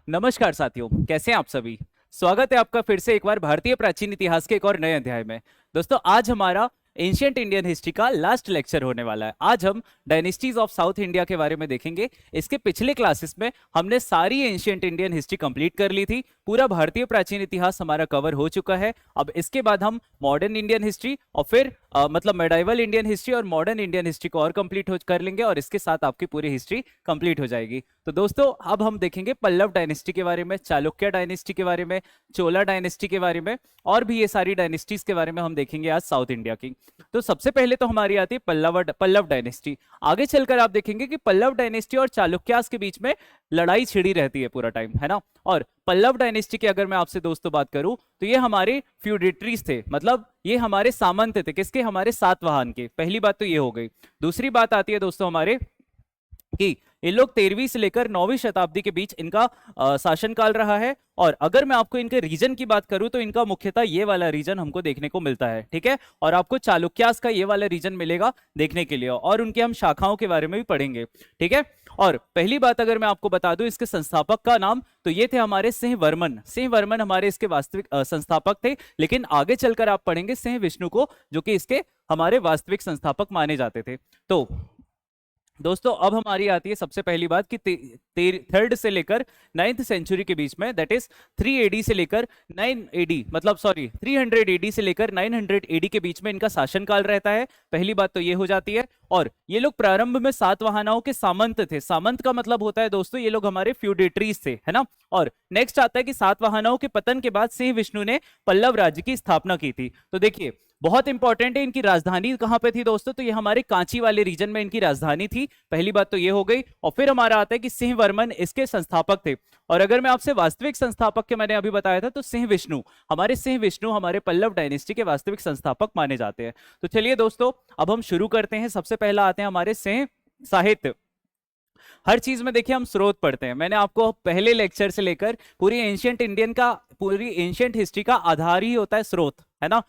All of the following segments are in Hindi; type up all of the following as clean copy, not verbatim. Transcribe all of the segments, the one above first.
नमस्कार साथियों, कैसे हैं आप सभी। स्वागत है आपका फिर से एक बार भारतीय प्राचीन इतिहास के एक और नए अध्याय में। दोस्तों, आज हमारा एंशियंट इंडियन हिस्ट्री का लास्ट लेक्चर होने वाला है। आज हम डायनेस्टीज ऑफ साउथ इंडिया के बारे में देखेंगे। इसके पिछले क्लासेस में हमने सारी एंशियंट इंडियन हिस्ट्री कंप्लीट कर ली थी। पूरा भारतीय प्राचीन इतिहास हमारा कवर हो चुका है। अब इसके बाद हम मॉडर्न इंडियन हिस्ट्री और फिर मतलब मेडाइवल इंडियन हिस्ट्री और मॉडर्न इंडियन हिस्ट्री को और कंप्लीट कर लेंगे और इसके साथ आपकी पूरी हिस्ट्री कंप्लीट हो जाएगी। तो दोस्तों, अब हम देखेंगे पल्लव डायनेस्टी के बारे में, चालुक्य डायनेस्टी के बारे में, चोला डायनेस्टी के बारे में और भी ये सारी डायनेस्टीज के बारे में हम देखेंगे आज साउथ इंडिया की। तो सबसे पहले तो हमारी आती है पल्लव डायनेस्टी। आगे चलकर आप देखेंगे कि पल्लव डायनेस्टी और चालुक्यास के बीच में लड़ाई छिड़ी रहती है पूरा टाइम, है ना। और पल्लव डायनेस्टी की अगर मैं आपसे दोस्तों बात करूं तो ये हमारे फ्यूडेटरीज थे, मतलब ये हमारे सामंत थे। किसके? हमारे सातवाहन के। पहली बात तो ये हो गई। दूसरी बात आती है दोस्तों हमारे कि ये लोग 13वीं से लेकर 9वीं शताब्दी के बीच इनका शासनकाल रहा है। और अगर मैं आपको इनके रीजन की बात करूं तो इनका मुख्यतः ये वाला रीजन हमको देखने को मिलता है, ठीक है। और आपको चालुक्यास का ये वाला रीजन मिलेगा देखने के लिए, और उनके हम शाखाओं के बारे में भी पढ़ेंगे, ठीक है। और पहली बात अगर मैं आपको बता दूं इसके संस्थापक का नाम, तो ये थे हमारे सिंह वर्मन। सिंह वर्मन हमारे इसके वास्तविक संस्थापक थे, लेकिन आगे चलकर आप पढ़ेंगे सिंह विष्णु को, जो कि इसके हमारे वास्तविक संस्थापक माने जाते थे। तो दोस्तों, अब हमारी आती है सबसे पहली बात कि थर्ड से लेकर 9th सेंचुरी के बीच में, दैट इज 3 एडी से लेकर 9 एडी, मतलब सॉरी 300 एडी से लेकर 900 एडी के बीच में इनका शासनकाल रहता है। पहली बात तो ये हो जाती है। और ये लोग प्रारंभ में सातवाहनों के सामंत थे। सामंत का मतलब होता है दोस्तों ये लोग हमारे फ्यूडेटरीज थे, है ना। और नेक्स्ट आता है कि सातवाहनों के पतन के बाद सिंह विष्णु ने पल्लव राज्य की स्थापना की थी। तो देखिए, बहुत इंपॉर्टेंट है, इनकी राजधानी कहां पे थी दोस्तों, तो ये हमारे कांची वाले रीजन में इनकी राजधानी थी। पहली बात तो ये हो गई। और फिर हमारा आता है कि सिंह वर्मन इसके संस्थापक थे। और अगर मैं आपसे वास्तविक संस्थापक के मैंने अभी बताया था, तो सिंह विष्णु हमारे पल्लव डायनेस्टी के वास्तविक संस्थापक माने जाते हैं। तो चलिए दोस्तों, अब हम शुरू करते हैं। सबसे पहला आते हैं हमारे सिंह साहित्य। हर चीज में देखिए हम स्रोत पढ़ते हैं। मैंने आपको पहले लेक्चर से लेकर पूरी एंशियंट हिस्ट्री का आधार ही होता है स्रोत, है ना।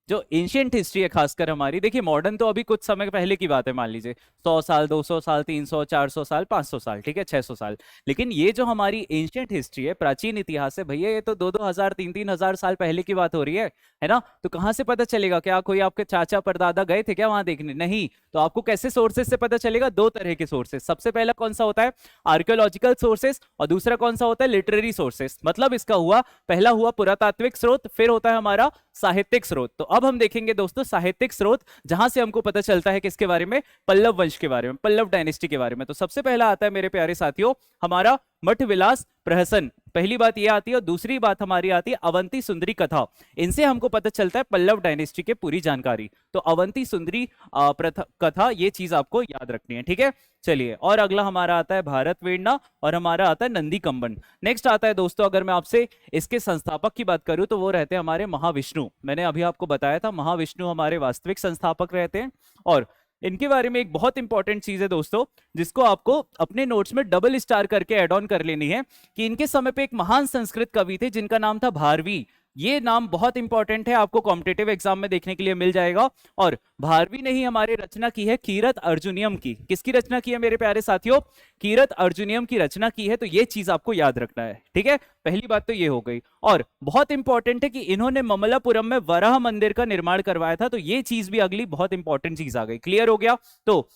जो एंशियंट हिस्ट्री है खासकर हमारी, देखिए मॉडर्न तो अभी कुछ समय पहले की बात है, मान लीजिए 100 साल, 200 साल, 300, 400 साल, 500 साल, ठीक है, 600 साल। लेकिन ये जो हमारी एंशियंट हिस्ट्री है, प्राचीन इतिहास है भैया, ये तो 2-2 हजार 3-3 हजार साल पहले की बात हो रही है ना। तो कहां से पता चलेगा? क्या कोई आपके चाचा परदादा गए थे क्या वहां देखने? नहीं। तो आपको कैसे सोर्सेस से पता चलेगा? दो तरह के सोर्सेस। सबसे पहला कौन सा होता है? Archaeological sources. और दूसरा कौन सा होता है? Literary sources. मतलब इसका हुआ, पहला हुआ पुरातात्विक स्रोत, फिर होता है हमारा साहित्यिक स्रोत। तो अब हम देखेंगे दोस्तों साहित्यिक स्रोत, जहां से हमको पता चलता है किसके बारे में? पल्लव वंश के बारे में, पल्लव डायनेस्टी के बारे में। तो सबसे पहला आता है मेरे प्यारे साथियों हमारा मठ विलास प्रहसन। पहली बात ये आती है। और दूसरी बात हमारी आती है अवंती सुंदरी कथा। इनसे हमको पता चलता है पल्लव डायनेस्टी के पूरी जानकारी। तो अवंती सुंदरी कथा, ये चीज आपको याद रखनी है, ठीक है। चलिए, और अगला हमारा आता है भारत वेड़ना, और हमारा आता है नंदी कंबन। नेक्स्ट आता है दोस्तों, अगर मैं आपसे इसके संस्थापक की बात करूं तो वो रहते हैं हमारे महाविष्णु। मैंने अभी आपको बताया था महाविष्णु हमारे वास्तविक संस्थापक रहते हैं। और इनके बारे में एक बहुत इंपॉर्टेंट चीज है दोस्तों, जिसको आपको अपने नोट्स में डबल स्टार करके ऐड ऑन कर लेनी है, कि इनके समय पे एक महान संस्कृत कवि थे जिनका नाम था भारवी। ये नाम बहुत इंपॉर्टेंट है, आपको कॉम्पिटेटिव एग्जाम में देखने के लिए मिल जाएगा। और भारवी ने ही हमारे रचना की है कीरत अर्जुनियम की। किसकी रचना की है मेरे प्यारे साथियों? कीरत अर्जुनियम की रचना की है। तो ये चीज आपको याद रखना है, ठीक है। पहली बात तो ये हो गई। और बहुत इंपॉर्टेंट है कि इन्होंने ममलापुरम में वराह मंदिर का निर्माण करवाया था। तो ये चीज भी अगली बहुत इंपॉर्टेंट चीज आ गई। क्लियर हो गया? तो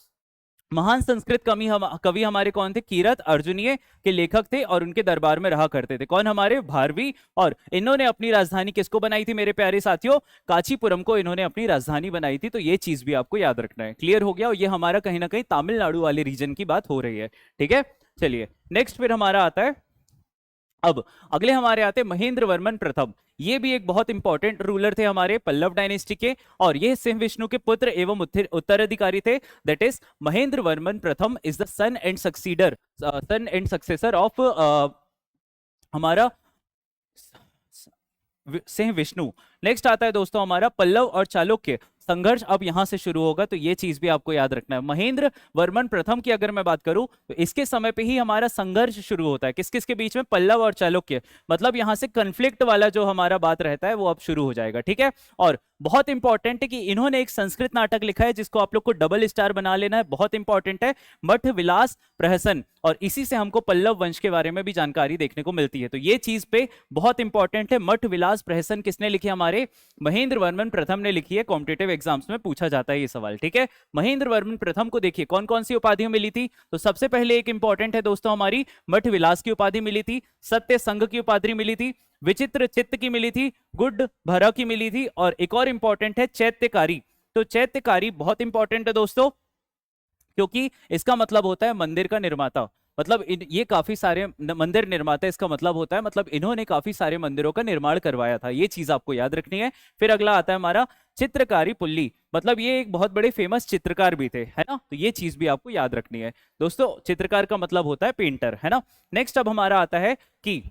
महान संस्कृत कवि हमारे कौन थे? कीरत अर्जुनीय के लेखक थे और उनके दरबार में रहा करते थे। कौन? हमारे भारवी। और इन्होंने अपनी राजधानी किसको बनाई थी मेरे प्यारे साथियों? कांचीपुरम को इन्होंने अपनी राजधानी बनाई थी। तो ये चीज भी आपको याद रखना है। क्लियर हो गया? और ये हमारा कहीं ना कहीं तमिलनाडु वाले रीजन की बात हो रही है, ठीक है। चलिए, नेक्स्ट फिर हमारा आता है, अब अगले हमारे आते महेंद्र वर्मन प्रथम। ये भी एक बहुत इंपॉर्टेंट रूलर थे हमारे पल्लव डायनेस्टी के, और ये सिंह विष्णु के पुत्र एवं उत्तराधिकारी थे। That is Mahendravarman Prathama is the son and successor of हमारा सिंह विष्णु। नेक्स्ट आता है दोस्तों हमारा पल्लव और चालुक्य। संघर्ष अब यहां से शुरू होगा, तो ये चीज भी आपको याद रखना है। महेंद्र वर्मन प्रथम की अगर मैं बात करूं तो इसके समय पे ही हमारा संघर्ष शुरू होता है, किस किस के बीच में, पल्लव और चालुक्य। मतलब यहां से कन्फ्लिक्ट वाला जो हमारा बात रहता है वो अब शुरू हो जाएगा, ठीक है। और बहुत इंपॉर्टेंट है कि इन्होंने एक संस्कृत नाटक लिखा है जिसको आप लोग को डबल स्टार बना लेना है, बहुत इंपॉर्टेंट है, मठ विलास प्रहसन, और इसी से हमको पल्लव वंश के बारे में भी जानकारी देखने को मिलती है। तो ये चीज पे बहुत इंपॉर्टेंट है। मठ विलास प्रहसन किसने लिखी? हमारे महेंद्र वर्मन प्रथम ने लिखी है। कॉम्पिटेटिव एग्जाम्स में पूछा जाता है ये सवाल, ठीक है। महेंद्र वर्मन प्रथम को देखिए कौन कौन सी उपाधियां मिली थी, तो सबसे पहले एक इंपॉर्टेंट है दोस्तों, हमारी मठ विलास की उपाधि मिली थी, सत्य संघ की उपाधि मिली थी, विचित्र चित्त की मिली थी, गुड भरा की मिली थी, और एक और इंपॉर्टेंट है चैत्यकारी। तो चैत्यकारी बहुत इंपॉर्टेंट है दोस्तों, क्योंकि इसका मतलब होता है मंदिर का निर्माता। मतलब ये काफी सारे मंदिर निर्माता, इसका मतलब होता है मतलब इन्होंने काफी सारे मंदिरों का निर्माण करवाया था, ये चीज आपको याद रखनी है। फिर अगला आता है हमारा चित्रकारी पुल्ली, मतलब ये एक बहुत बड़े फेमस चित्रकार भी थे, है ना। तो ये चीज भी आपको याद रखनी है दोस्तों। चित्रकार का मतलब होता है पेंटर, है ना। नेक्स्ट अब हमारा आता है कि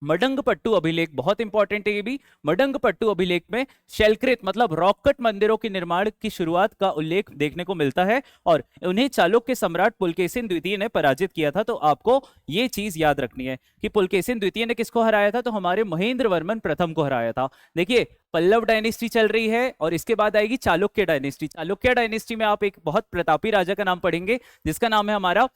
मडंगपट्टू अभिलेख, बहुत इंपॉर्टेंट है ये भी। मडंगपट्टू अभिलेख में शैलकृत मतलब रॉककट मंदिरों के निर्माण की शुरुआत का उल्लेख देखने को मिलता है, और उन्हें चालुक्य सम्राट पुलकेशिन द्वितीय ने पराजित किया था। तो आपको ये चीज याद रखनी है कि पुलकेशिन द्वितीय ने किसको हराया था, तो हमारे महेंद्र वर्मन प्रथम को हराया था। देखिए पल्लव डायनेस्टी चल रही है और इसके बाद आएगी चालुक्य डायनेस्टी। चालुक्य डायनेस्टी में आप एक बहुत प्रतापी राजा का नाम पढ़ेंगे जिसका नाम है हमारा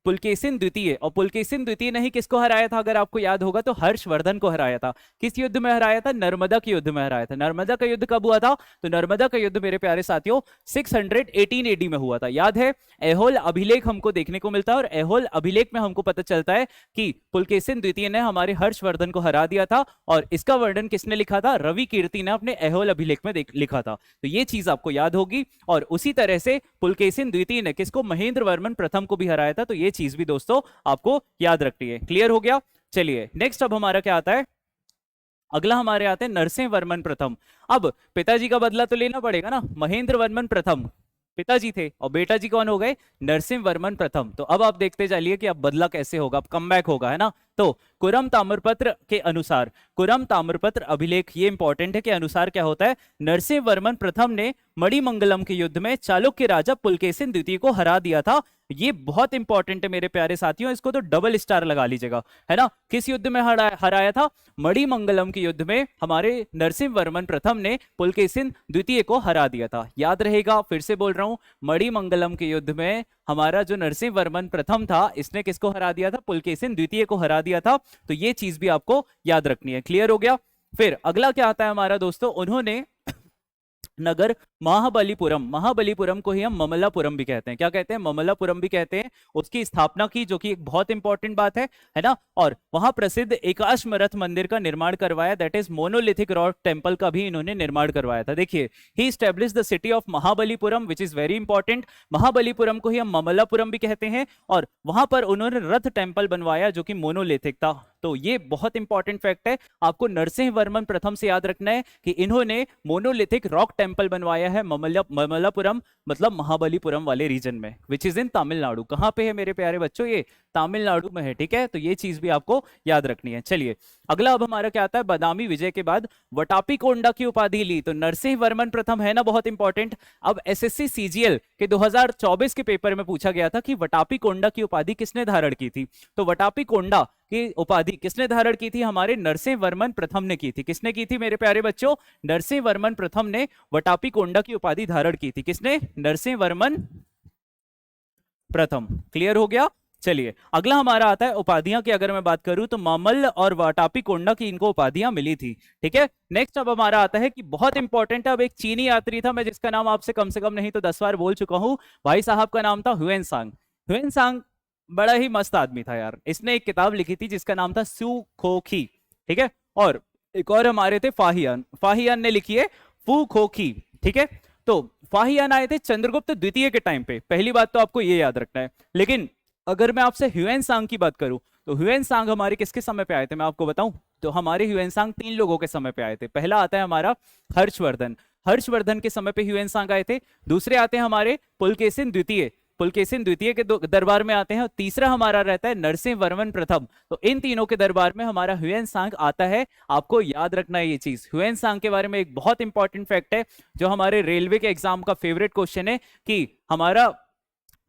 पुलकेशिन द्वितीय। और पुलकेशिन द्वितीय ने ही किसको हराया था, अगर आपको याद होगा तो हर्षवर्धन को हराया था। किस युद्ध में हराया था? नर्मदा के युद्ध में हराया था। नर्मदा का युद्ध कब हुआ था? तो नर्मदा का युद्ध मेरे प्यारे साथियों 618 एडी में हुआ था, याद है। ऐहोल अभिलेख हमको देखने को मिलता है, और ऐहोल अभिलेख में हमको पता चलता है कि पुलकेशिन द्वितीय ने हमारे हर्षवर्धन को हरा दिया था, और इसका वर्णन किसने लिखा था? रवि कीर्ति ने अपने ऐहोल अभिलेख में लिखा था। तो ये चीज आपको याद होगी। और उसी तरह से पुलकेशिन द्वितीय ने किसको? महेंद्र वर्मन प्रथम को भी हराया था। तो ये चीज भी दोस्तों आपको याद रखनी है। क्लियर हो गया? चलिए नेक्स्ट अब हमारा क्या आता है, अगला हमारे आते हैं नरसिंह वर्मन प्रथम। अब पिताजी का बदला तो लेना पड़ेगा ना, महेंद्र वर्मन प्रथम पिताजी थे और बेटा जी कौन हो गए? नरसिंह वर्मन प्रथम। तो अब आप देखते चलिए कि अब बदला कैसे होगा, अब कमबैक होगा, है ना। तो कुरम ताम्रपत्र के अनुसार, कुरम ताम्रपत्र अभिलेख ये इंपॉर्टेंट है, के अनुसार क्या होता है? नरसिंह वर्मन प्रथम ने मणिमंगलम के युद्ध में चालुक्य राजा पुलकेशिन द्वितीय को हरा दिया था। ये बहुत इंपॉर्टेंट है मेरे प्यारे साथियों, इसको तो डबल स्टार लगा लीजिएगा, है ना। किस युद्ध में हराया था? मणिमंगलम के युद्ध में हमारे नरसिंह वर्मन प्रथम ने पुलकेशिन द्वितीय को हरा दिया था। याद रहेगा, फिर से बोल रहा हूं, मणिमंगलम के युद्ध में हमारा जो नरसिंह वर्मन प्रथम था इसने किसको हरा दिया था? पुलकेशिन द्वितीय को हरा दिया था। तो ये चीज भी आपको याद रखनी है। क्लियर हो गया? फिर अगला क्या आता है हमारा दोस्तों, उन्होंने नगर महाबलीपुरम, महाबलीपुरम को ही हम ममल्लापुरम भी कहते हैं। क्या कहते हैं? ममल्लापुरम भी कहते हैं। उसकी स्थापना की, जो कि एक बहुत इंपॉर्टेंट बात है ना। और वहां प्रसिद्ध एकाश्मरथ मंदिर का निर्माण करवाया, that is monolithic rock temple का भी इन्होंने निर्माण करवाया था। देखिए, ही established the city of Mahabalipuram which is very important. Mahabalipuram को ही हम ममल्लापुरम भी कहते हैं, और वहां पर उन्होंने रथ टेम्पल बनवाया जो कि मोनोलिथिक था। तो ये बहुत इंपॉर्टेंट फैक्ट है, आपको नरसिंह वर्मन प्रथम से याद रखना है कि इन्होंने मोनोलिथिक रॉक टेम्पल बनवाया है ममल्लापुरम, मतलब महाबलीपुरम वाले रीजन में, विच इज इन तमिलनाडु। कहां पे है मेरे प्यारे बच्चों? ये तमिलनाडु में है, ठीक है। तो ये चीज भी आपको याद रखनी है। चलिए अगला अब हमारा क्या आता है, बादामी विजय के बाद वटापी कोंडा की उपाधि ली। तो नरसिंह वर्मन प्रथम है ना, बहुत इंपॉर्टेंट। अब एसएससी सीजीएल के 2024 के पेपर में पूछा गया था कि वटापी कोंडा की उपाधि किसने धारण की थी। तो वटापी कोंडा की उपाधि किसने धारण की थी? हमारे नरसिंह वर्मन प्रथम ने की थी। किसने की थी मेरे प्यारे बच्चों? नरसिंह वर्मन प्रथम ने वटापी कोंडा की उपाधि धारण की थी। किसने? नरसिंह वर्मन प्रथम। क्लियर हो गया? चलिए अगला हमारा आता है उपाधियां की। अगर मैं बात करूं तो मामल्ल और वटापी कोंडा की इनको उपाधियां मिली थी, ठीक है। नेक्स्ट अब हमारा आता है कि बहुत इंपॉर्टेंट है, अब एक चीनी यात्री था, मैं जिसका नाम आपसे कम से कम नहीं तो 10 बार बोल चुका हूं। भाई साहब का नाम था ह्वेनसांग। ह्वेनसांग बड़ा ही मस्त आदमी था यार। इसने एक किताब लिखी थी जिसका नाम था सू खो खी, ठीक है। और एक और हमारे थे फाहियान, फाहियान ने लिखी है फू खो खी, ठीक है। तो फाहियान आए थे चंद्रगुप्त द्वितीय के टाइम पे। पहली बात तो आपको ये याद रखना है। लेकिन अगर मैं आपसे ह्वेनसांग की बात करूं तो ह्वेनसांग हमारे किसके समय पे आए थे मैं आपको बताऊं? तो हमारे ह्वेनसांग 3 लोगों के समय पे आए थे। पहला आता है हमारा हर्षवर्धन, हर्षवर्धन के समय पे ह्वेनसांग आए थे। दूसरे आते हैं हमारे पुलकेशिन द्वितीय, पुलकेशिन द्वितीय के दरबार में आते हैं, और तीसरा हमारा रहता है नरसिंह वर्मन प्रथम। तो इन तीनों के दरबार में हमारा ह्यूएन सांग आता है। आपको याद रखना है ये चीज। ह्यूएन सांग के बारे में एक बहुत इंपॉर्टेंट फैक्ट है, जो हमारे रेलवे के एग्जाम का फेवरेट क्वेश्चन है कि हमारा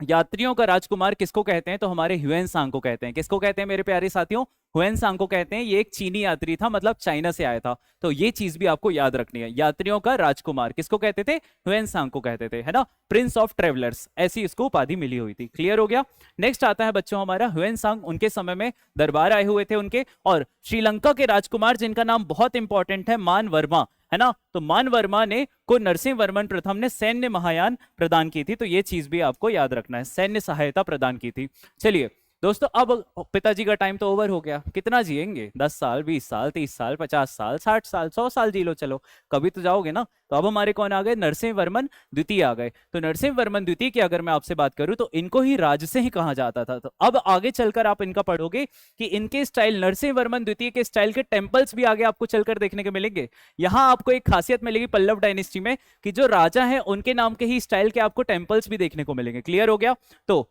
यात्रियों का राजकुमार किसको कहते हैं, तो हमारे ह्यूएन सांग को कहते हैं। किसको कहते हैं मेरे प्यारे साथियों? ह्यूएन सांग को कहते हैं। ये एक चीनी यात्री था, मतलब चाइना से आया था। तो ये चीज भी आपको याद रखनी है। यात्रियों का राजकुमार किसको कहते थे? ह्यूएन सांग को कहते थे, है ना। प्रिंस ऑफ ट्रेवलर्स, ऐसी इसको उपाधि मिली हुई थी। क्लियर हो गया। नेक्स्ट आता है बच्चों हमारा ह्यूएन सांग। उनके समय में दरबार आए हुए थे उनके, और श्रीलंका के राजकुमार जिनका नाम बहुत इंपॉर्टेंट है, मान वर्मा, है ना। तो मान वर्मा ने को नरसिंह वर्मन प्रथम ने सैन्य महायान प्रदान की थी। तो ये चीज भी आपको याद रखना है, सैन्य सहायता प्रदान की थी। चलिए दोस्तों, अब पिताजी का टाइम तो ओवर हो गया। कितना जिएंगे? 10 साल, 20 साल, 30 साल, 50 साल, 60 साल, 100 साल जी लो, चलो कभी तो जाओगे ना। तो अब हमारे कौन आ गए? नरसिंह वर्मन द्वितीय आ गए। तो नरसिंह वर्मन द्वितीय की अगर मैं आपसे बात करूं तो इनको ही राजसिंह कहा जाता था। तो अब आगे चलकर आप इनका पढ़ोगे कि इनके स्टाइल, नरसिंह वर्मन द्वितीय के स्टाइल के टेम्पल्स भी आगे आपको चलकर देखने को मिलेंगे। यहां आपको एक खासियत मिलेगी पल्लव डायनेस्टी में कि जो राजा है उनके नाम के ही स्टाइल के आपको टेम्पल्स भी देखने को मिलेंगे। क्लियर हो गया। तो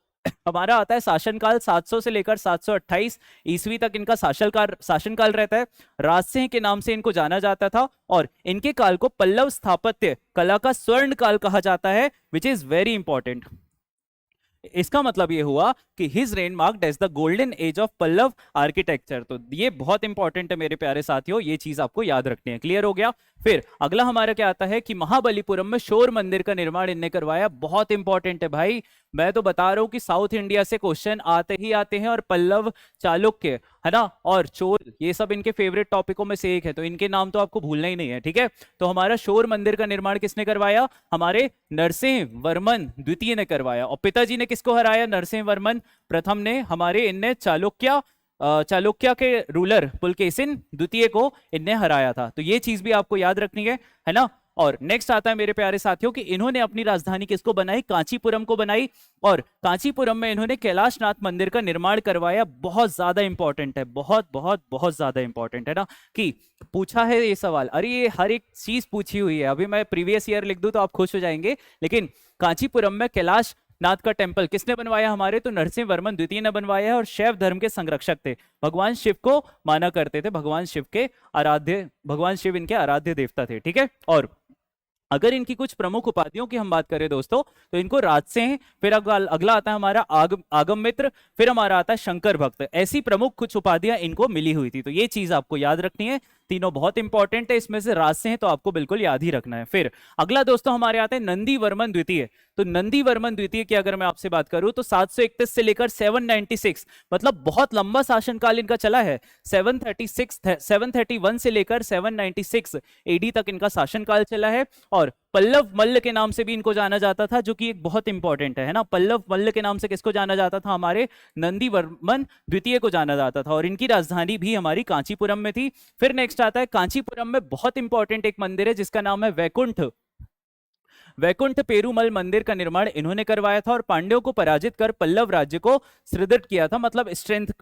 हमारा आता है शासनकाल 700 से लेकर 728 ईस्वी तक इनका शासनकाल रहता है। राजसिंह के नाम से इनको जाना जाता था, और इनके काल को पल्लव स्थापत्य कला का स्वर्ण काल कहा जाता है, विच इज वेरी इंपॉर्टेंट। इसका मतलब ये हुआ कि his reign marked as the golden age of Pallava architecture. तो ये बहुत इंपॉर्टेंट है मेरे प्यारे साथियों, ये चीज आपको याद रखनी है। क्लियर हो गया। फिर अगला हमारा क्या आता है कि महाबलीपुरम में शोर मंदिर का निर्माण इनने करवाया। बहुत इंपॉर्टेंट है भाई, मैं तो बता रहा हूं कि साउथ इंडिया से क्वेश्चन आते ही आते हैं, और पल्लव, चालुक्य, है ना, और चोल, ये सब इनके फेवरेट टॉपिकों में से एक है। तो इनके नाम तो आपको भूलना ही नहीं है, ठीक है। तो हमारा शोर मंदिर का निर्माण किसने करवाया? हमारे नरसिंह वर्मन द्वितीय ने करवाया। और पिताजी ने किसको हराया? नरसिंह वर्मन प्रथम ने। हमारे इनने चालुक्य के रूलर पुलकेशिन द्वितीय को इनने हराया था। तो ये चीज भी आपको याद रखनी है ना। और नेक्स्ट आता है मेरे प्यारे साथियों कि इन्होंने अपनी राजधानी किसको बनाई? कांचीपुरम को बनाई, और कांचीपुरम में इन्होंने कैलाशनाथ मंदिर का निर्माण करवाया। बहुत ज्यादा इंपॉर्टेंट है, बहुत बहुत बहुत ज्यादा इंपॉर्टेंट है ना, कि पूछा है ये सवाल। अरे ये हर एक चीज पूछी हुई है। अभी मैं प्रीवियस ईयर लिख दूं तो आप खुश हो जाएंगे, लेकिन कांचीपुरम में कैलाश नाथ का टेंपल किसने बनवाया? हमारे तो नरसिंह वर्मन द्वितीय ने बनवाया है। और शैव धर्म के संरक्षक थे, भगवान शिव को माना करते थे, भगवान शिव इनके आराध्य देवता थे, ठीक है। और अगर इनकी कुछ प्रमुख उपाधियों की हम बात करें दोस्तों, तो इनको राजसिंह, फिर अगला आता है हमारा आगम मित्र, फिर हमारा आता है शंकर भक्त। ऐसी प्रमुख कुछ उपाधियां इनको मिली हुई थी। तो ये चीज आपको याद रखनी है, तीनों बहुत इंपॉर्टेंट है। इसमें से राजसिंह तो आपको बिल्कुल याद ही रखना है। फिर अगला दोस्तों हमारे आते हैं नंदी वर्मन द्वितीय। तो नंदी वर्मन द्वितीय की अगर मैं आपसे बात करूं तो 731 से लेकर 796, मतलब बहुत लंबा शासनकाल इनका चला है। 731 से लेकर 796 एडी तक इनका शासनकाल चला है। और पल्लव मल्ल के नाम से भी इनको जाना जाता था, जो कि एक बहुत इंपॉर्टेंट है ना। पल्लव मल्ल के नाम से किसको जाना जाता था? हमारे नंदी वर्मन द्वितीय को जाना जाता था। और इनकी राजधानी भी हमारी कांचीपुरम में थी। फिर नेक्स्ट आता है कांचीपुरम में बहुत इंपॉर्टेंट एक मंदिर है जिसका नाम है वैकुंठ पेरुमल मंदिर का निर्माण इन्होंने करवाया था। और पांड्यों को पराजित कर पल्लव राज्य को सुदृढ़ किया था, मतलब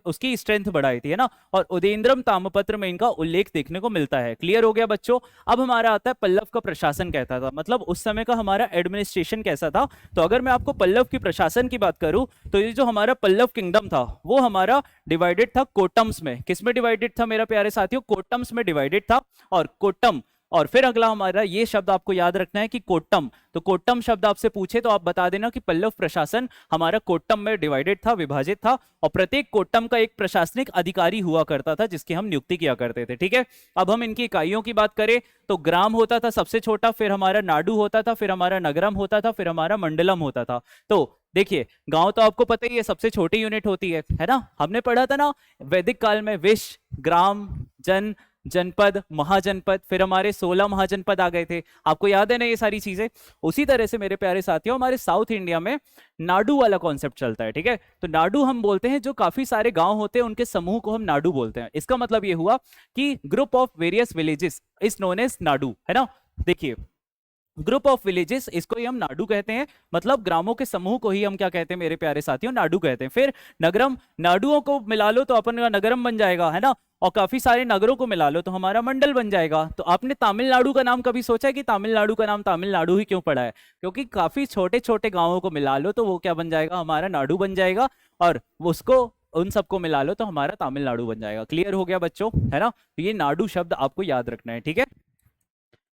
उसकी स्ट्रेंथ बढ़ाई थी, है ना। और उदयेंद्रम ताम्रपत्र में इनका उल्लेख देखने को मिलता है। क्लियर हो गया बच्चों। अब हमारा आता है पल्लव का प्रशासन कैसा था, मतलब उस समय का हमारा एडमिनिस्ट्रेशन कैसा था। तो अगर मैं आपको पल्लव की प्रशासन की बात करूं तो ये जो हमारा पल्लव किंगडम था वो हमारा डिवाइडेड था कोट्टम्स में। किसमें डिवाइडेड था मेरा प्यारे साथियों? कोट्टम्स में डिवाइडेड था। और कोट्टम, और फिर अगला हमारा ये शब्द आपको याद रखना है कि कोट्टम। तो कोट्टम शब्द आपसे पूछे तो आप बता देना कि पल्लव प्रशासन हमारा कोट्टम में डिवाइडेड था, विभाजित था। और प्रत्येक कोट्टम का एक प्रशासनिक अधिकारी हुआ करता था जिसकी हम नियुक्ति किया करते थे, ठीक है। अब हम इनकी इकाइयों की बात करें तो ग्राम होता था सबसे छोटा, फिर हमारा नाडु होता था, फिर हमारा नगरम होता था, फिर हमारा मंडलम होता था। तो देखिए गांव तो आपको पता ही है सबसे छोटी यूनिट होती है ना। हमने पढ़ा था ना वैदिक काल में विश्व, ग्राम, जनपद, महाजनपद, फिर हमारे 16 महाजनपद आ गए थे। आपको याद है ना ये सारी चीजें। उसी तरह से मेरे प्यारे साथियों हमारे साउथ इंडिया में नाडु वाला कॉन्सेप्ट चलता है, ठीक है। तो नाडु हम बोलते हैं जो काफी सारे गांव होते हैं उनके समूह को हम नाडु बोलते हैं। इसका मतलब ये हुआ कि group of various villages is known as nadu, है ना। देखिए ग्रुप ऑफ विलेजेस, इसको ही हम नाडु कहते हैं, मतलब ग्रामों के समूह को ही हम क्या कहते हैं मेरे प्यारे साथियों? नाडु कहते हैं। फिर नगरम, नाडुओं को मिला लो तो अपन का नगरम बन जाएगा, है ना। और काफी सारे नगरों को मिला लो तो हमारा मंडल बन जाएगा। तो आपने तमिलनाडु का नाम कभी सोचा है कि तमिलनाडु का नाम तमिलनाडु ही क्यों पड़ा है? क्योंकि काफी छोटे छोटे गांवों को मिला लो तो वो क्या बन जाएगा, हमारा नाडु बन जाएगा, और उसको उन सबको मिला लो तो हमारा तमिलनाडु बन जाएगा। क्लियर हो गया बच्चों, है ना? तो ये नाडु शब्द आपको याद रखना है, ठीक है?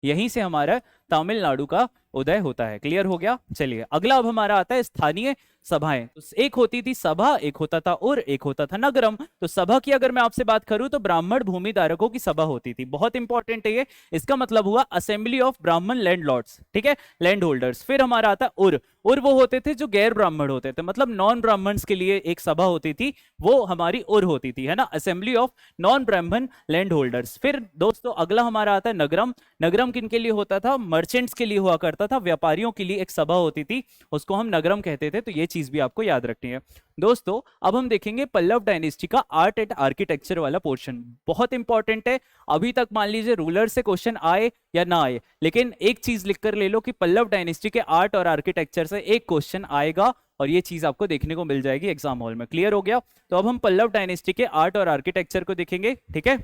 यहीं से हमारा तमिलनाडु का उदय होता है। क्लियर हो गया? चलिए अगला अब हमारा आता है स्थानीय सभाएं। तो एक होती थी सभा, एक होता था उर, एक होता था नगरम। तो सभा की अगर मैं आपसे बात करूं तो ब्राह्मण भूमि धारकों की सभा होती थी। बहुत इंपॉर्टेंट है ये। इसका मतलब हुआ असेंबली ऑफ ब्राह्मण लैंड लॉर्ड्स, ठीक है, लैंड होल्डर्स। फिर हमारा आता है उर। उर वो होते थे जो गैर ब्राह्मण होते थे, मतलब नॉन ब्राह्मण्स के लिए एक सभा होती थी, वो हमारी उर होती थी, है ना, असेंबली ऑफ नॉन ब्राह्मण लैंड होल्डर्स। फिर दोस्तों अगला हमारा आता है नगरम। नगरम किन के लिए होता था? मर्चेंट्स के लिए हुआ करता था, व्यापारियों के लिए एक सभा होती थी, उसको हम नगरम कहते थे। तो ये चीज भी आपको याद रखनी है। दोस्तों अब हम देखेंगे पल्लव डायनेस्टी का आर्ट एंड आर्किटेक्चर वाला पोर्शन, बहुत इंपॉर्टेंट है। अभी तक मान लीजिए रूलर से क्वेश्चन आए या ना आए, लेकिन एक चीज लिखकर ले लो कि पल्लव डायनेस्टी के आर्ट और आर्किटेक्चर से एक क्वेश्चन आएगा, और ये चीज आपको देखने को मिल जाएगी एग्जाम हॉल में। क्लियर हो गया? तो अब हम पल्लव डायनेस्टी के आर्ट और आर्किटेक्चर को देखेंगे, ठीक है?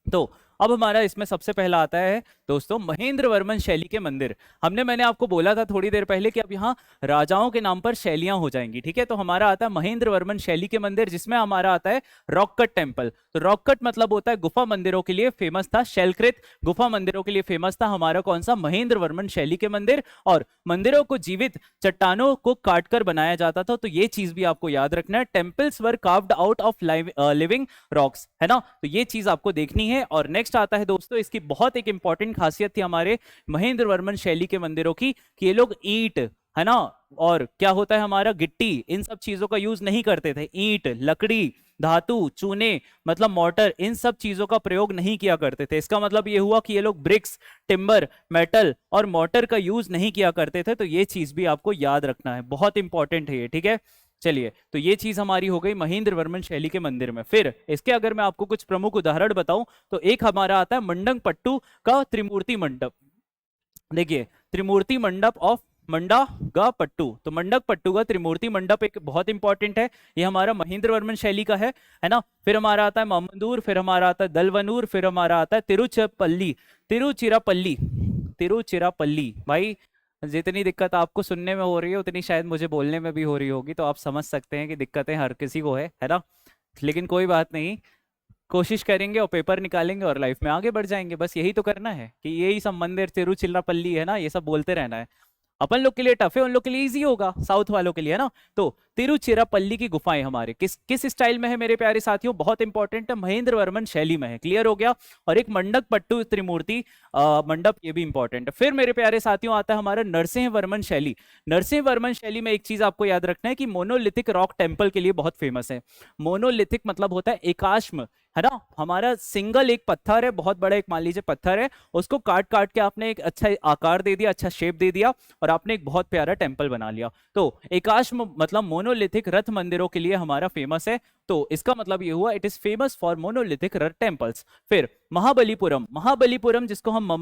तो अब हमारा इसमें सबसे पहला आता है दोस्तों महेंद्र वर्मन शैली के मंदिर। मैंने आपको बोला था थोड़ी देर पहले कि अब यहाँ राजाओं के नाम पर शैलियां हो जाएंगी, ठीक है? तो हमारा आता है महेंद्र वर्मन शैली के मंदिर, जिसमें हमारा आता है रॉक कट टेम्पल। तो रॉक कट मतलब होता है गुफा मंदिरों के लिए फेमस था, शैलकृत गुफा मंदिरों के लिए फेमस था हमारा कौन सा? महेंद्र वर्मन शैली के मंदिर। और मंदिरों को जीवित चट्टानों को काटकर बनाया जाता था, तो ये चीज भी आपको याद रखना है। Temples were carved out of living rocks, है ना? तो ये चीज आपको देखनी है। और नेक्स्ट आता है दोस्तों, इसकी बहुत एक इंपॉर्टेंट खासियत थी हमारे महेंद्र वर्मन शैली के मंदिरों की, कि ये लोग ईंट, है ना, और क्या होता है हमारा गिट्टी, इन सब चीजों का यूज नहीं करते थे। ईंट, लकड़ी, धातु, चूने, मतलब मोटर, इन सब चीजों का प्रयोग नहीं किया करते थे। इसका मतलब ये हुआ कि ये लोग ब्रिक्स, टिम्बर, मेटल और मोटर का यूज नहीं किया करते थे। तो ये चीज भी आपको याद रखना है, बहुत इंपॉर्टेंट है ये, ठीक है? चलिए, तो ये चीज हमारी हो गई महेंद्र वर्मन शैली के मंदिर में। फिर इसके अगर मैं आपको कुछ प्रमुख उदाहरण बताऊं तो एक हमारा आता है मंडंगपट्टू का त्रिमूर्ति मंडप। देखिए, त्रिमूर्ति मंडप ऑफ मंडागापट्टू। तो मंडकपट्टू का त्रिमूर्ति मंडप एक बहुत इंपॉर्टेंट है, ये हमारा महेंद्र वर्मन शैली का है ना? फिर हमारा आता है मामंदूर, फिर हमारा आता है दलवनूर, फिर हमारा आता है तिरुचिरापल्ली। तिरुचिरापल्ली भाई, जितनी दिक्कत आपको सुनने में हो रही है उतनी शायद मुझे बोलने में भी हो रही होगी, तो आप समझ सकते हैं कि दिक्कतें हर किसी को है ना? लेकिन कोई बात नहीं, कोशिश करेंगे और पेपर निकालेंगे और लाइफ में आगे बढ़ जाएंगे। बस यही तो करना है कि यही सब मंदिर तिरुचिरापल्ली, है ना, ये सब बोलते रहना है। अपन लोग के लिए टफ है, उन लोग के लिए इजी होगा, साउथ वालों के लिए, है ना? तो तिरुचिरापल्ली की गुफाएं हमारे किस किस स्टाइल में है मेरे प्यारे साथियों? बहुत इंपॉर्टेंट है, महेंद्र वर्मन शैली में है। क्लियर हो गया? और एक मंडकपट्टू त्रिमूर्ति मंडप, ये भी इंपॉर्टेंट है। फिर मेरे प्यारे साथियों आता है हमारा नरसिंह वर्मन शैली। नरसिंह वर्मन शैली में एक चीज आपको याद रखना है कि मोनोलिथिक रॉक टेम्पल के लिए बहुत फेमस है। मोनोलिथिक मतलब होता है एकाश्म, है ना? हमारा सिंगल एक पत्थर है, बहुत बड़ा एक मान लीजिए पत्थर है, उसको काट काट के आपने एक अच्छा आकार दे दिया, अच्छा शेप दे दिया, और आपने एक बहुत प्यारा टेम्पल बना लिया। तो एकाश्म मतलब मोनोलिथिक रथ मंदिरों के लिए हमारा फेमस है। तो इसका मतलब ये हुआ it is famous for monolithic Rath temples. फिर महाबलीपुरम, महाबलीपुरम जिसको हम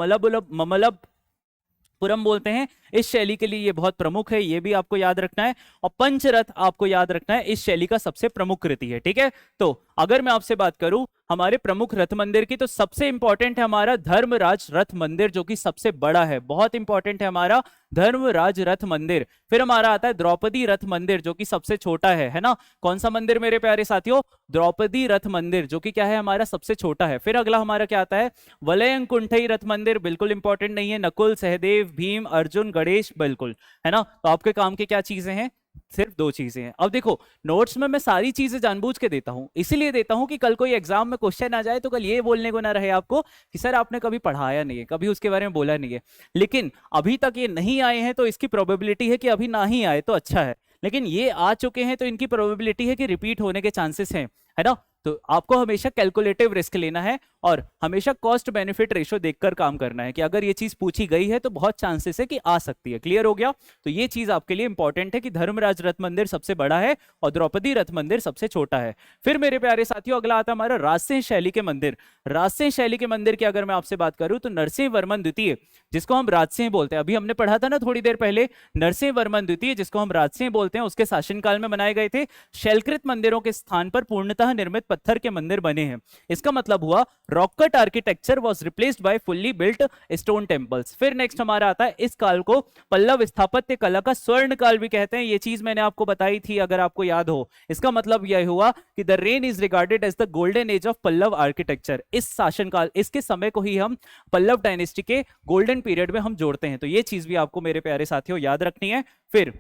ममल्लपुरम बोलते हैं, इस शैली के लिए ये बहुत प्रमुख है, ये भी आपको याद रखना है। और पंचरथ आपको याद रखना है, इस शैली का सबसे प्रमुख कृति है, ठीक है? तो अगर मैं आपसे बात करूं हमारे प्रमुख रथ मंदिर की, तो सबसे इंपॉर्टेंट है हमारा धर्मराज रथ मंदिर, जो कि सबसे बड़ा है, बहुत इंपॉर्टेंट है हमारा धर्मराज रथ मंदिर। फिर हमारा आता है द्रौपदी रथ मंदिर, जो कि सबसे छोटा है ना? कौन सा मंदिर मेरे प्यारे साथियों? द्रौपदी रथ मंदिर, जो कि क्या है हमारा सबसे छोटा है। फिर अगला हमारा क्या आता है? वलयंकुंठई रथ मंदिर, बिल्कुल इंपॉर्टेंट नहीं है। नकुल, सहदेव, भीम, अर्जुन, गणेश, बिल्कुल, है ना? तो आपके काम की क्या चीजें हैं? सिर्फ दो चीजें हैं। अब देखो, नोट्स में मैं सारी चीजें जानबूझ के देता हूं, इसीलिए देता हूं कि कल कोई एग्जाम में क्वेश्चन आ जाए तो कल ये बोलने को ना रहे आपको कि सर आपने कभी पढ़ाया नहीं है, कभी उसके बारे में बोला नहीं है। लेकिन अभी तक ये नहीं आए हैं तो इसकी प्रोबेबिलिटी है कि अभी ना ही आए तो अच्छा है, लेकिन ये आ चुके हैं तो इनकी प्रोबेबिलिटी है कि रिपीट होने के चांसेस हैं, है ना? तो आपको हमेशा कैलकुलेटिव रिस्क लेना है और हमेशा कॉस्ट बेनिफिट रेशो देखकर काम करना है कि अगर ये चीज पूछी गई है तो बहुत चांसेस है कि आ सकती है। क्लियर हो गया? तो ये चीज आपके लिए इंपॉर्टेंट है कि धर्मराज रथ मंदिर सबसे बड़ा है और द्रौपदी रथ मंदिर सबसे छोटा है। फिर मेरे प्यारे साथियों अगला आता है हमारा राजसिंह शैली के मंदिर। राजसिंह शैली के मंदिर की अगर मैं आपसे बात करूं तो नरसिंह वर्मन द्वितीय, जिसको हम राजसिंह बोलते हैं, अभी हमने पढ़ा था ना थोड़ी देर पहले, नरसिंह वर्मन द्वितीय जिसको हम राजसिंह बोलते हैं, उसके शासनकाल में बनाए गए थे। शैलकृत मंदिरों के स्थान पर पूर्णतः निर्मित पत्थर के मंदिर बने हैं। इसका मतलब हुआ rock cut architecture was replaced by fully built stone temples. फिर नेक्स्ट हमारा आता है, इस काल को पल्लव स्थापत्य कला का स्वर्ण काल भी कहते हैं। ये चीज मैंने आपको बताई थी, अगर आपको याद हो। इसका मतलब यह हुआ कि the reign is regarded as the golden age of Pallava architecture. इस शासनकाल, इसके समय को ही हम पल्लव डायनेस्टी के गोल्डन पीरियड में हम जोड़ते हैं। तो ये चीज भी आपको मेरे प्यारे साथियों याद रखनी है। फिर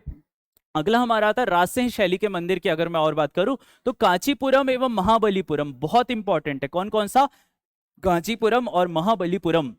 अगला हमारा आता है राजसिंह शैली के मंदिर की। अगर मैं और बात करूं तो कांचीपुरम एवं महाबलीपुरम बहुत इंपॉर्टेंट है। कौन कौन सा? कांचीपुरम और महाबलीपुरम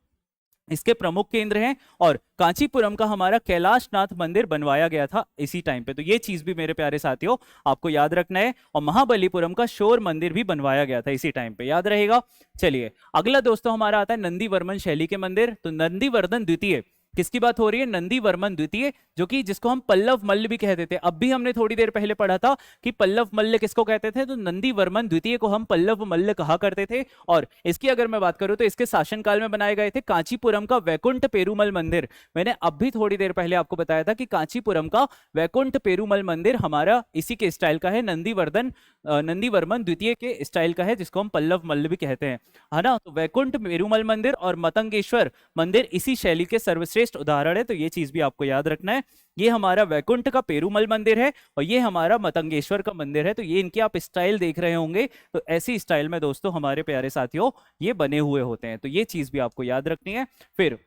इसके प्रमुख केंद्र हैं। और कांचीपुरम का हमारा कैलाशनाथ मंदिर बनवाया गया था इसी टाइम पे। तो ये चीज भी मेरे प्यारे साथियों आपको याद रखना है। और महाबलीपुरम का शोर मंदिर भी बनवाया गया था इसी टाइम पे, याद रहेगा। चलिए अगला दोस्तों हमारा आता है नंदीवर्मन शैली के मंदिर। तो नंदीवर्धन द्वितीय, किसकी बात हो रही है? नंदीवर्मन द्वितीय, जो कि जिसको हम पल्लव मल्ल भी कहते थे। अब भी हमने थोड़ी देर पहले पढ़ा था कि पल्लव मल्ल किसको कहते थे, तो नंदीवर्मन द्वितीय को हम पल्लव मल्ल कहा करते थे। और इसकी अगर मैं बात करूं तो इसके शासनकाल में बनाए गए थे कांचीपुरम का वैकुंठ पेरुमल मंदिर। मैंने अब भी थोड़ी देर पहले आपको बताया था कि कांचीपुरम का वैकुंठ पेरुमल मंदिर हमारा इसी के स्टाइल का है, नंदीवर्मन द्वितीय के स्टाइल का है, जिसको हम पल्लव मल्ल भी कहते हैं, है ना। तो वैकुंठ पेरुमल मंदिर और मतंगेश्वर मंदिर इसी शैली के सर्वश्रेष्ठ उदाहरण है। तो ये चीज भी आपको याद रखना है। ये हमारा वैकुंठ का पेरुमल मंदिर है और ये हमारा मतंगेश्वर का मंदिर है। तो ये इनकी आप स्टाइल देख रहे होंगे, तो ऐसी स्टाइल में दोस्तों हमारे प्यारे साथियों ये बने हुए होते हैं। तो ये चीज भी आपको याद रखनी है। फिर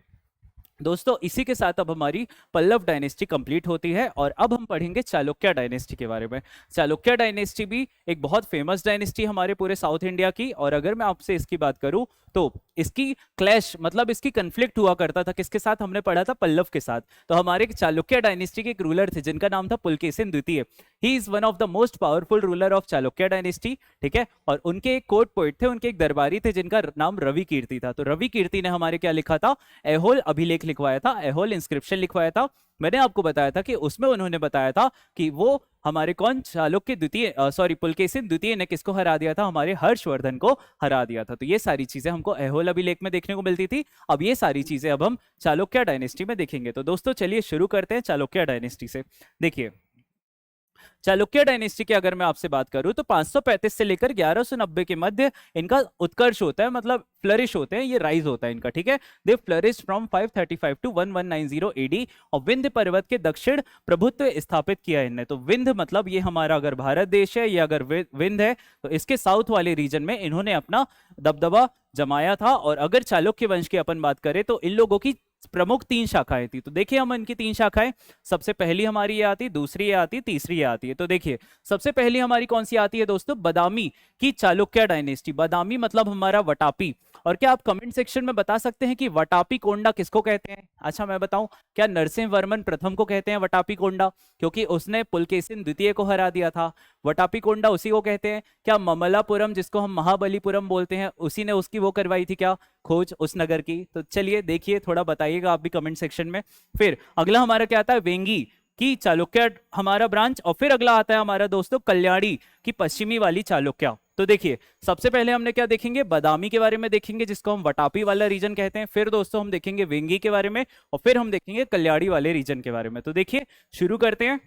दोस्तों इसी के साथ अब हमारी पल्लव डायनेस्टी कंप्लीट होती है और अब हम पढ़ेंगे चालुक्य डायनेस्टी के बारे में। चालुक्य डायनेस्टी भी एक बहुत फेमस डायनेस्टी हमारे पूरे साउथ इंडिया की। और अगर मैं आपसे इसकी बात करूं तो इसकी क्लैश, मतलब इसकी कंफ्लिक्ट हुआ करता था किसके साथ? हमने पढ़ा था पल्लव के साथ। तो हमारे चालुक्य डायनेस्टी के एक रूलर थे जिनका नाम था पुलकेशिन द्वितीय। He is one of the most powerful ruler of Chalukya dynasty, ठीक है। और उनके एक कोर्ट पोइट थे, उनके एक दरबारी थे जिनका नाम रवि कीर्ति था। तो रवि कीर्ति ने हमारे क्या लिखा था? ऐहोल अभिलेख लिखवाया था, ऐहोल इंस्क्रिप्शन लिखवाया था। मैंने आपको बताया था कि उसमें उन्होंने बताया था कि वो हमारे कौन, चालुक्य द्वितीय, सॉरी पुलकेशिन द्वितीय ने किसको हरा दिया था? हमारे हर्षवर्धन को हरा दिया था। तो ये सारी चीजें हमको ऐहोल अभिलेख में देखने को मिलती थी। अब ये सारी चीजें अब हम चालुक्य डायनेस्टी में देखेंगे। तो दोस्तों चलिए शुरू करते हैं चालुक्य डायनेस्टी से। देखिए चालुक्य डायनेस्टी की अगर मैं आपसे बात करूं तो 535 से लेकर 1190 के मध्य इनका उत्कर्ष होता है, मतलब फ्लरिश होते हैं, ये राइज होता है इनका, ठीक है। दे फ्लरिश फ्रॉम 535 टू 1190 एडी। और विंध्य पर्वत के दक्षिण प्रभुत्व स्थापित किया इनने। तो विंध्य मतलब ये हमारा अगर भारत देश है, ये अगर विंध्य है, तो इसके साउथ वाले रीजन में इन्होंने अपना दबदबा जमाया था। और अगर चालुक्य वंश की अपन बात करें तो इन लोगों की प्रमुख 3 शाखाएं थी। तो देखिए हम इनकी 3 शाखाएं, सबसे पहली हमारी ये आती, दूसरी ये आती, तीसरी ये आती है। तो देखिए सबसे पहली हमारी कौन सी आती है दोस्तों? बदामी की चालुक्य डायनेस्टी। बदामी मतलब हमारा वटापी। और क्या आप कमेंट सेक्शन में बता सकते हैं कि वटापी कोंडा किसको कहते हैं? अच्छा मैं बताऊं, क्या नरसिंह वर्मन प्रथम को कहते हैं वटापी कोंडा, क्योंकि उसने पुलकेशिन द्वितीय को हरा दिया था। वटापी कोंडा उसी को कहते हैं। क्या ममलापुरम, जिसको हम महाबलीपुरम बोलते हैं, उसी ने उसकी वो करवाई थी क्या, खोज उस नगर की? तो चलिए देखिए, थोड़ा बताइएगा आप भी कमेंट सेक्शन में। फिर अगला हमारा क्या आता है? वेंगी की चालुक्य हमारा ब्रांच। और फिर अगला आता है हमारा दोस्तों कल्याणी की पश्चिमी वाली चालुक्य। तो देखिए सबसे पहले हमने क्या देखेंगे? बदामी के बारे में देखेंगे, जिसको हम वटापी वाला रीजन कहते हैं। फिर दोस्तों हम देखेंगे वेंगी के बारे में, और फिर हम देखेंगे कल्याणी वाले रीजन के बारे में। तो देखिए शुरू करते हैं।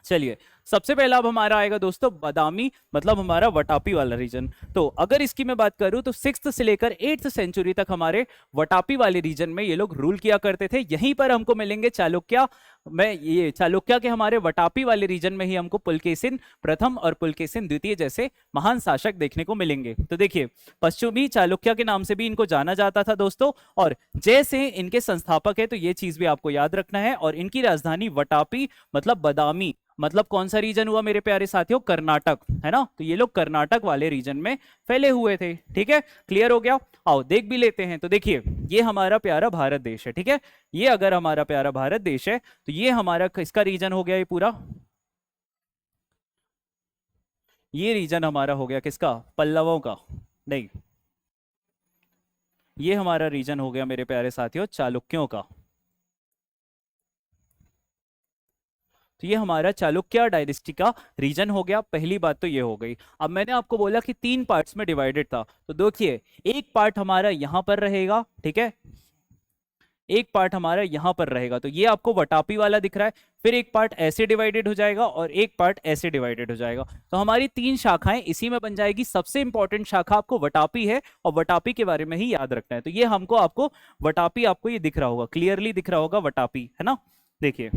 चलिए सबसे पहला अब हमारा आएगा दोस्तों बदामी, मतलब हमारा वटापी वाला रीजन। तो अगर इसकी मैं बात करूं तो 6th से लेकर 8th सेंचुरी तक हमारे वटापी वाले रीजन में ये लोग रूल किया करते थे। यहीं पर हमको मिलेंगे चालुक्य में, ये चालुक्य के हमारे वटापी वाले रीजन में ही हमको पुलकेशिन प्रथम और पुलकेशिन द्वितीय जैसे महान शासक देखने को मिलेंगे। तो देखिए पश्चिमी चालुक्य के नाम से भी इनको जाना जाता था दोस्तों, और जैसे इनके संस्थापक है, तो ये चीज भी आपको याद रखना है। और इनकी राजधानी वटापी मतलब बदामी, मतलब कौन सा रीजन हुआ मेरे प्यारे साथियों? कर्नाटक, है ना। तो ये लोग कर्नाटक वाले रीजन में फैले हुए थे, ठीक है। क्लियर हो गया? आओ देख भी लेते हैं। तो देखिए ये हमारा प्यारा भारत देश है, ठीक है। ये अगर हमारा प्यारा भारत देश है तो ये हमारा इसका रीजन हो गया, ये पूरा ये रीजन हमारा हो गया किसका? पल्लवों का, नहीं, ये हमारा रीजन हो गया मेरे प्यारे साथियों चालुक्यों का। तो ये हमारा चालुक्य डायनेस्टी का रीजन हो गया। पहली बात तो ये हो गई। अब मैंने आपको बोला कि 3 पार्ट्स में डिवाइडेड था, तो देखिए एक पार्ट हमारा यहां पर रहेगा, ठीक है, एक पार्ट हमारा यहाँ पर रहेगा, तो ये आपको वटापी वाला दिख रहा है, फिर एक पार्ट ऐसे डिवाइडेड हो जाएगा और एक पार्ट ऐसे डिवाइडेड हो जाएगा। तो हमारी 3 शाखाएं इसी में बन जाएगी। सबसे इंपॉर्टेंट शाखा आपको वटापी है और वटापी के बारे में ही याद रखना है। तो ये हमको आपको वटापी, आपको ये दिख रहा होगा, क्लियरली दिख रहा होगा वटापी, है ना। देखिए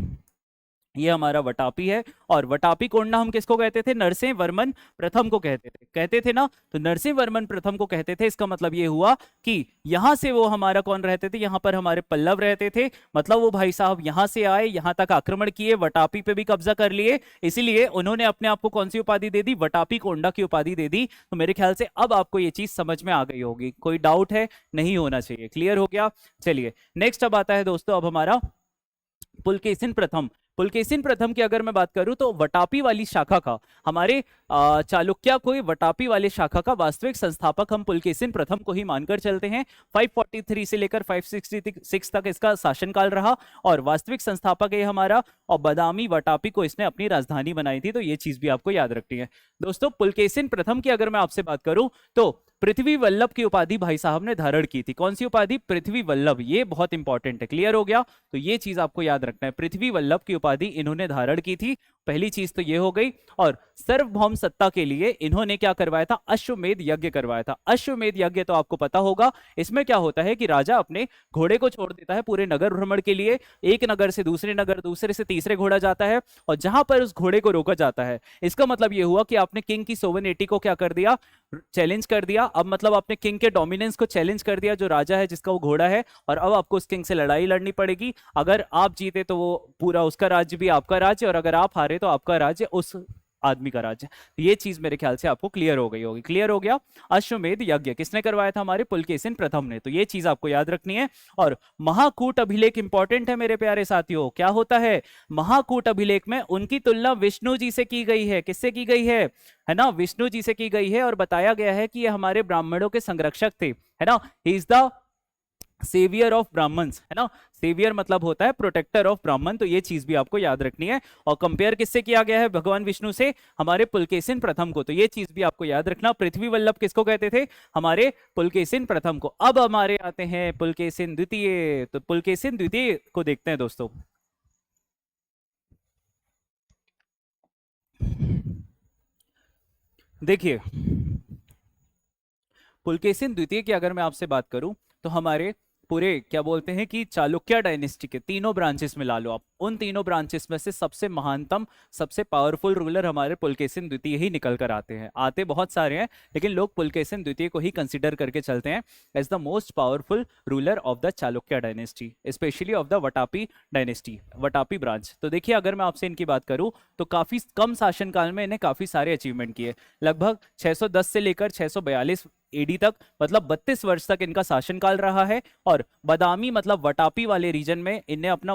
ये हमारा वटापी है, और वटापी कोंडा हम किसको कहते थे? नरसिंह वर्मन प्रथम को कहते थे ना। तो नरसिंह वर्मन प्रथम को कहते थे, इसका मतलब ये हुआ कि यहां से वो हमारा कौन रहते थे? यहां पर हमारे पल्लव रहते थे, मतलब वो भाई साहब यहां से आए, यहां तक आक्रमण किए, वटापी पे भी कब्जा कर लिए, इसीलिए उन्होंने अपने आप को कौन सी उपाधि दे दी? वटापी कोंडा की उपाधि दे दी। तो मेरे ख्याल से अब आपको ये चीज समझ में आ गई होगी, कोई डाउट है? नहीं होना चाहिए, क्लियर हो गया। चलिए नेक्स्ट अब आता है दोस्तों, अब हमारा पुलकेशिन प्रथम। पुलकेशिन प्रथम की अगर मैं बात करूं तो वटापी वाली शाखा का, हमारे चालुक्य को वटापी वाले शाखा का वास्तविक संस्थापक हम पुलकेशिन प्रथम को ही मानकर चलते हैं। 543 से लेकर 566 तक इसका शासनकाल रहा, और वास्तविक संस्थापक है हमारा, और बदामी वटापी को इसने अपनी राजधानी बनाई थी। तो ये चीज भी आपको याद रखनी है दोस्तों। पुलकेशिन प्रथम की अगर मैं आपसे बात करूं तो पृथ्वी वल्लभ की उपाधि भाई साहब ने धारण की थी। कौन सी उपाधि? पृथ्वी वल्लभ। ये बहुत इंपॉर्टेंट है, क्लियर हो गया। तो ये चीज आपको याद रखना है, पृथ्वी वल्लभ की उपाधि इन्होंने धारण की थी। पहली चीज तो ये हो गई। और सार्वभौम सत्ता के लिए इन्होंने क्या करवाया था? अश्वमेध यज्ञ करवाया था। अश्वमेध यज्ञ तो आपको पता होगा, इसमें क्या होता है कि राजा अपने घोड़े को छोड़ देता है पूरे नगर भ्रमण के लिए, एक नगर से दूसरे नगर, दूसरे से तीसरे घोड़ा जाता है, और जहां पर उस घोड़े को रोका जाता है, इसका मतलब यह हुआ कि आपने किंग की सोवरेनिटी को क्या कर दिया? चैलेंज कर दिया। अब मतलब आपने किंग के डोमिनेंस को चैलेंज कर दिया, जो राजा है जिसका वो घोड़ा है, और अब आपको उस किंग से लड़ाई लड़नी पड़ेगी। अगर आप जीते तो वो पूरा उसका राज्य भी आपका राज्य, और अगर आप हारे तो आपका राज्य उस आदमी का राज्य। तो ये चीज मेरे ख्याल से आपको क्लियर हो गई होगी। क्लियर हो गया। अश्वमेध यज्ञ किसने करवाया था? हमारे पुलकेशिन प्रथम ने। तो ये चीज आपको याद रखनी है। और महाकूट अभिलेख इंपॉर्टेंट है मेरे प्यारे साथियों। क्या होता है? महाकूट अभिलेख में उनकी तुलना विष्णु जी से की गई है। किससे की गई है ना? विष्णु जी से की गई है, और बताया गया है कि ये हमारे ब्राह्मणों के संरक्षक थे, है ना। He is the saviour of Brahmins, है ना। सेवियर मतलब होता है प्रोटेक्टर ऑफ ब्राह्मण। तो ये चीज भी आपको याद रखनी है। और कंपेयर किससे किया गया है? भगवान विष्णु से, हमारे पुलकेशिन प्रथम को। तो ये चीज भी आपको याद रखना। पृथ्वी वल्लभ किसको कहते थे? हमारे पुलकेशिन प्रथम को। अब हमारे आते हैं पुलकेशिन द्वितीय। तो पुलकेशिन द्वितीय को देखते हैं दोस्तों। देखिए पुलकेशिन द्वितीय की अगर मैं आपसे बात करूं तो हमारे पूरे क्या बोलते हैं कि चालुक्य डायनेस्टी के तीनों ब्रांचेस में ला लो आप, उन तीनों ब्रांचेस में से सबसे महानतम, सबसे पावरफुल रूलर हमारे पुलकेशिन द्वितीय ही निकल कर आते हैं। आते बहुत सारे हैं, लेकिन लोग पुलकेशिन द्वितीय को ही कंसिडर करके चलते हैं as the most powerful ruler of the Chalukya dynasty, specially of the Vatapi dynasty, Vatapi branch. तो देखिए अगर मैं आपसे इनकी बात करूं तो काफी कम शासनकाल में इन्हें काफी सारे अचीवमेंट किए। लगभग 610 से लेकर 642 एडी तक, मतलब 32 वर्ष तक इनका शासनकाल रहा है। और बदामी मतलब वटापी वाले रीजन में इनने अपना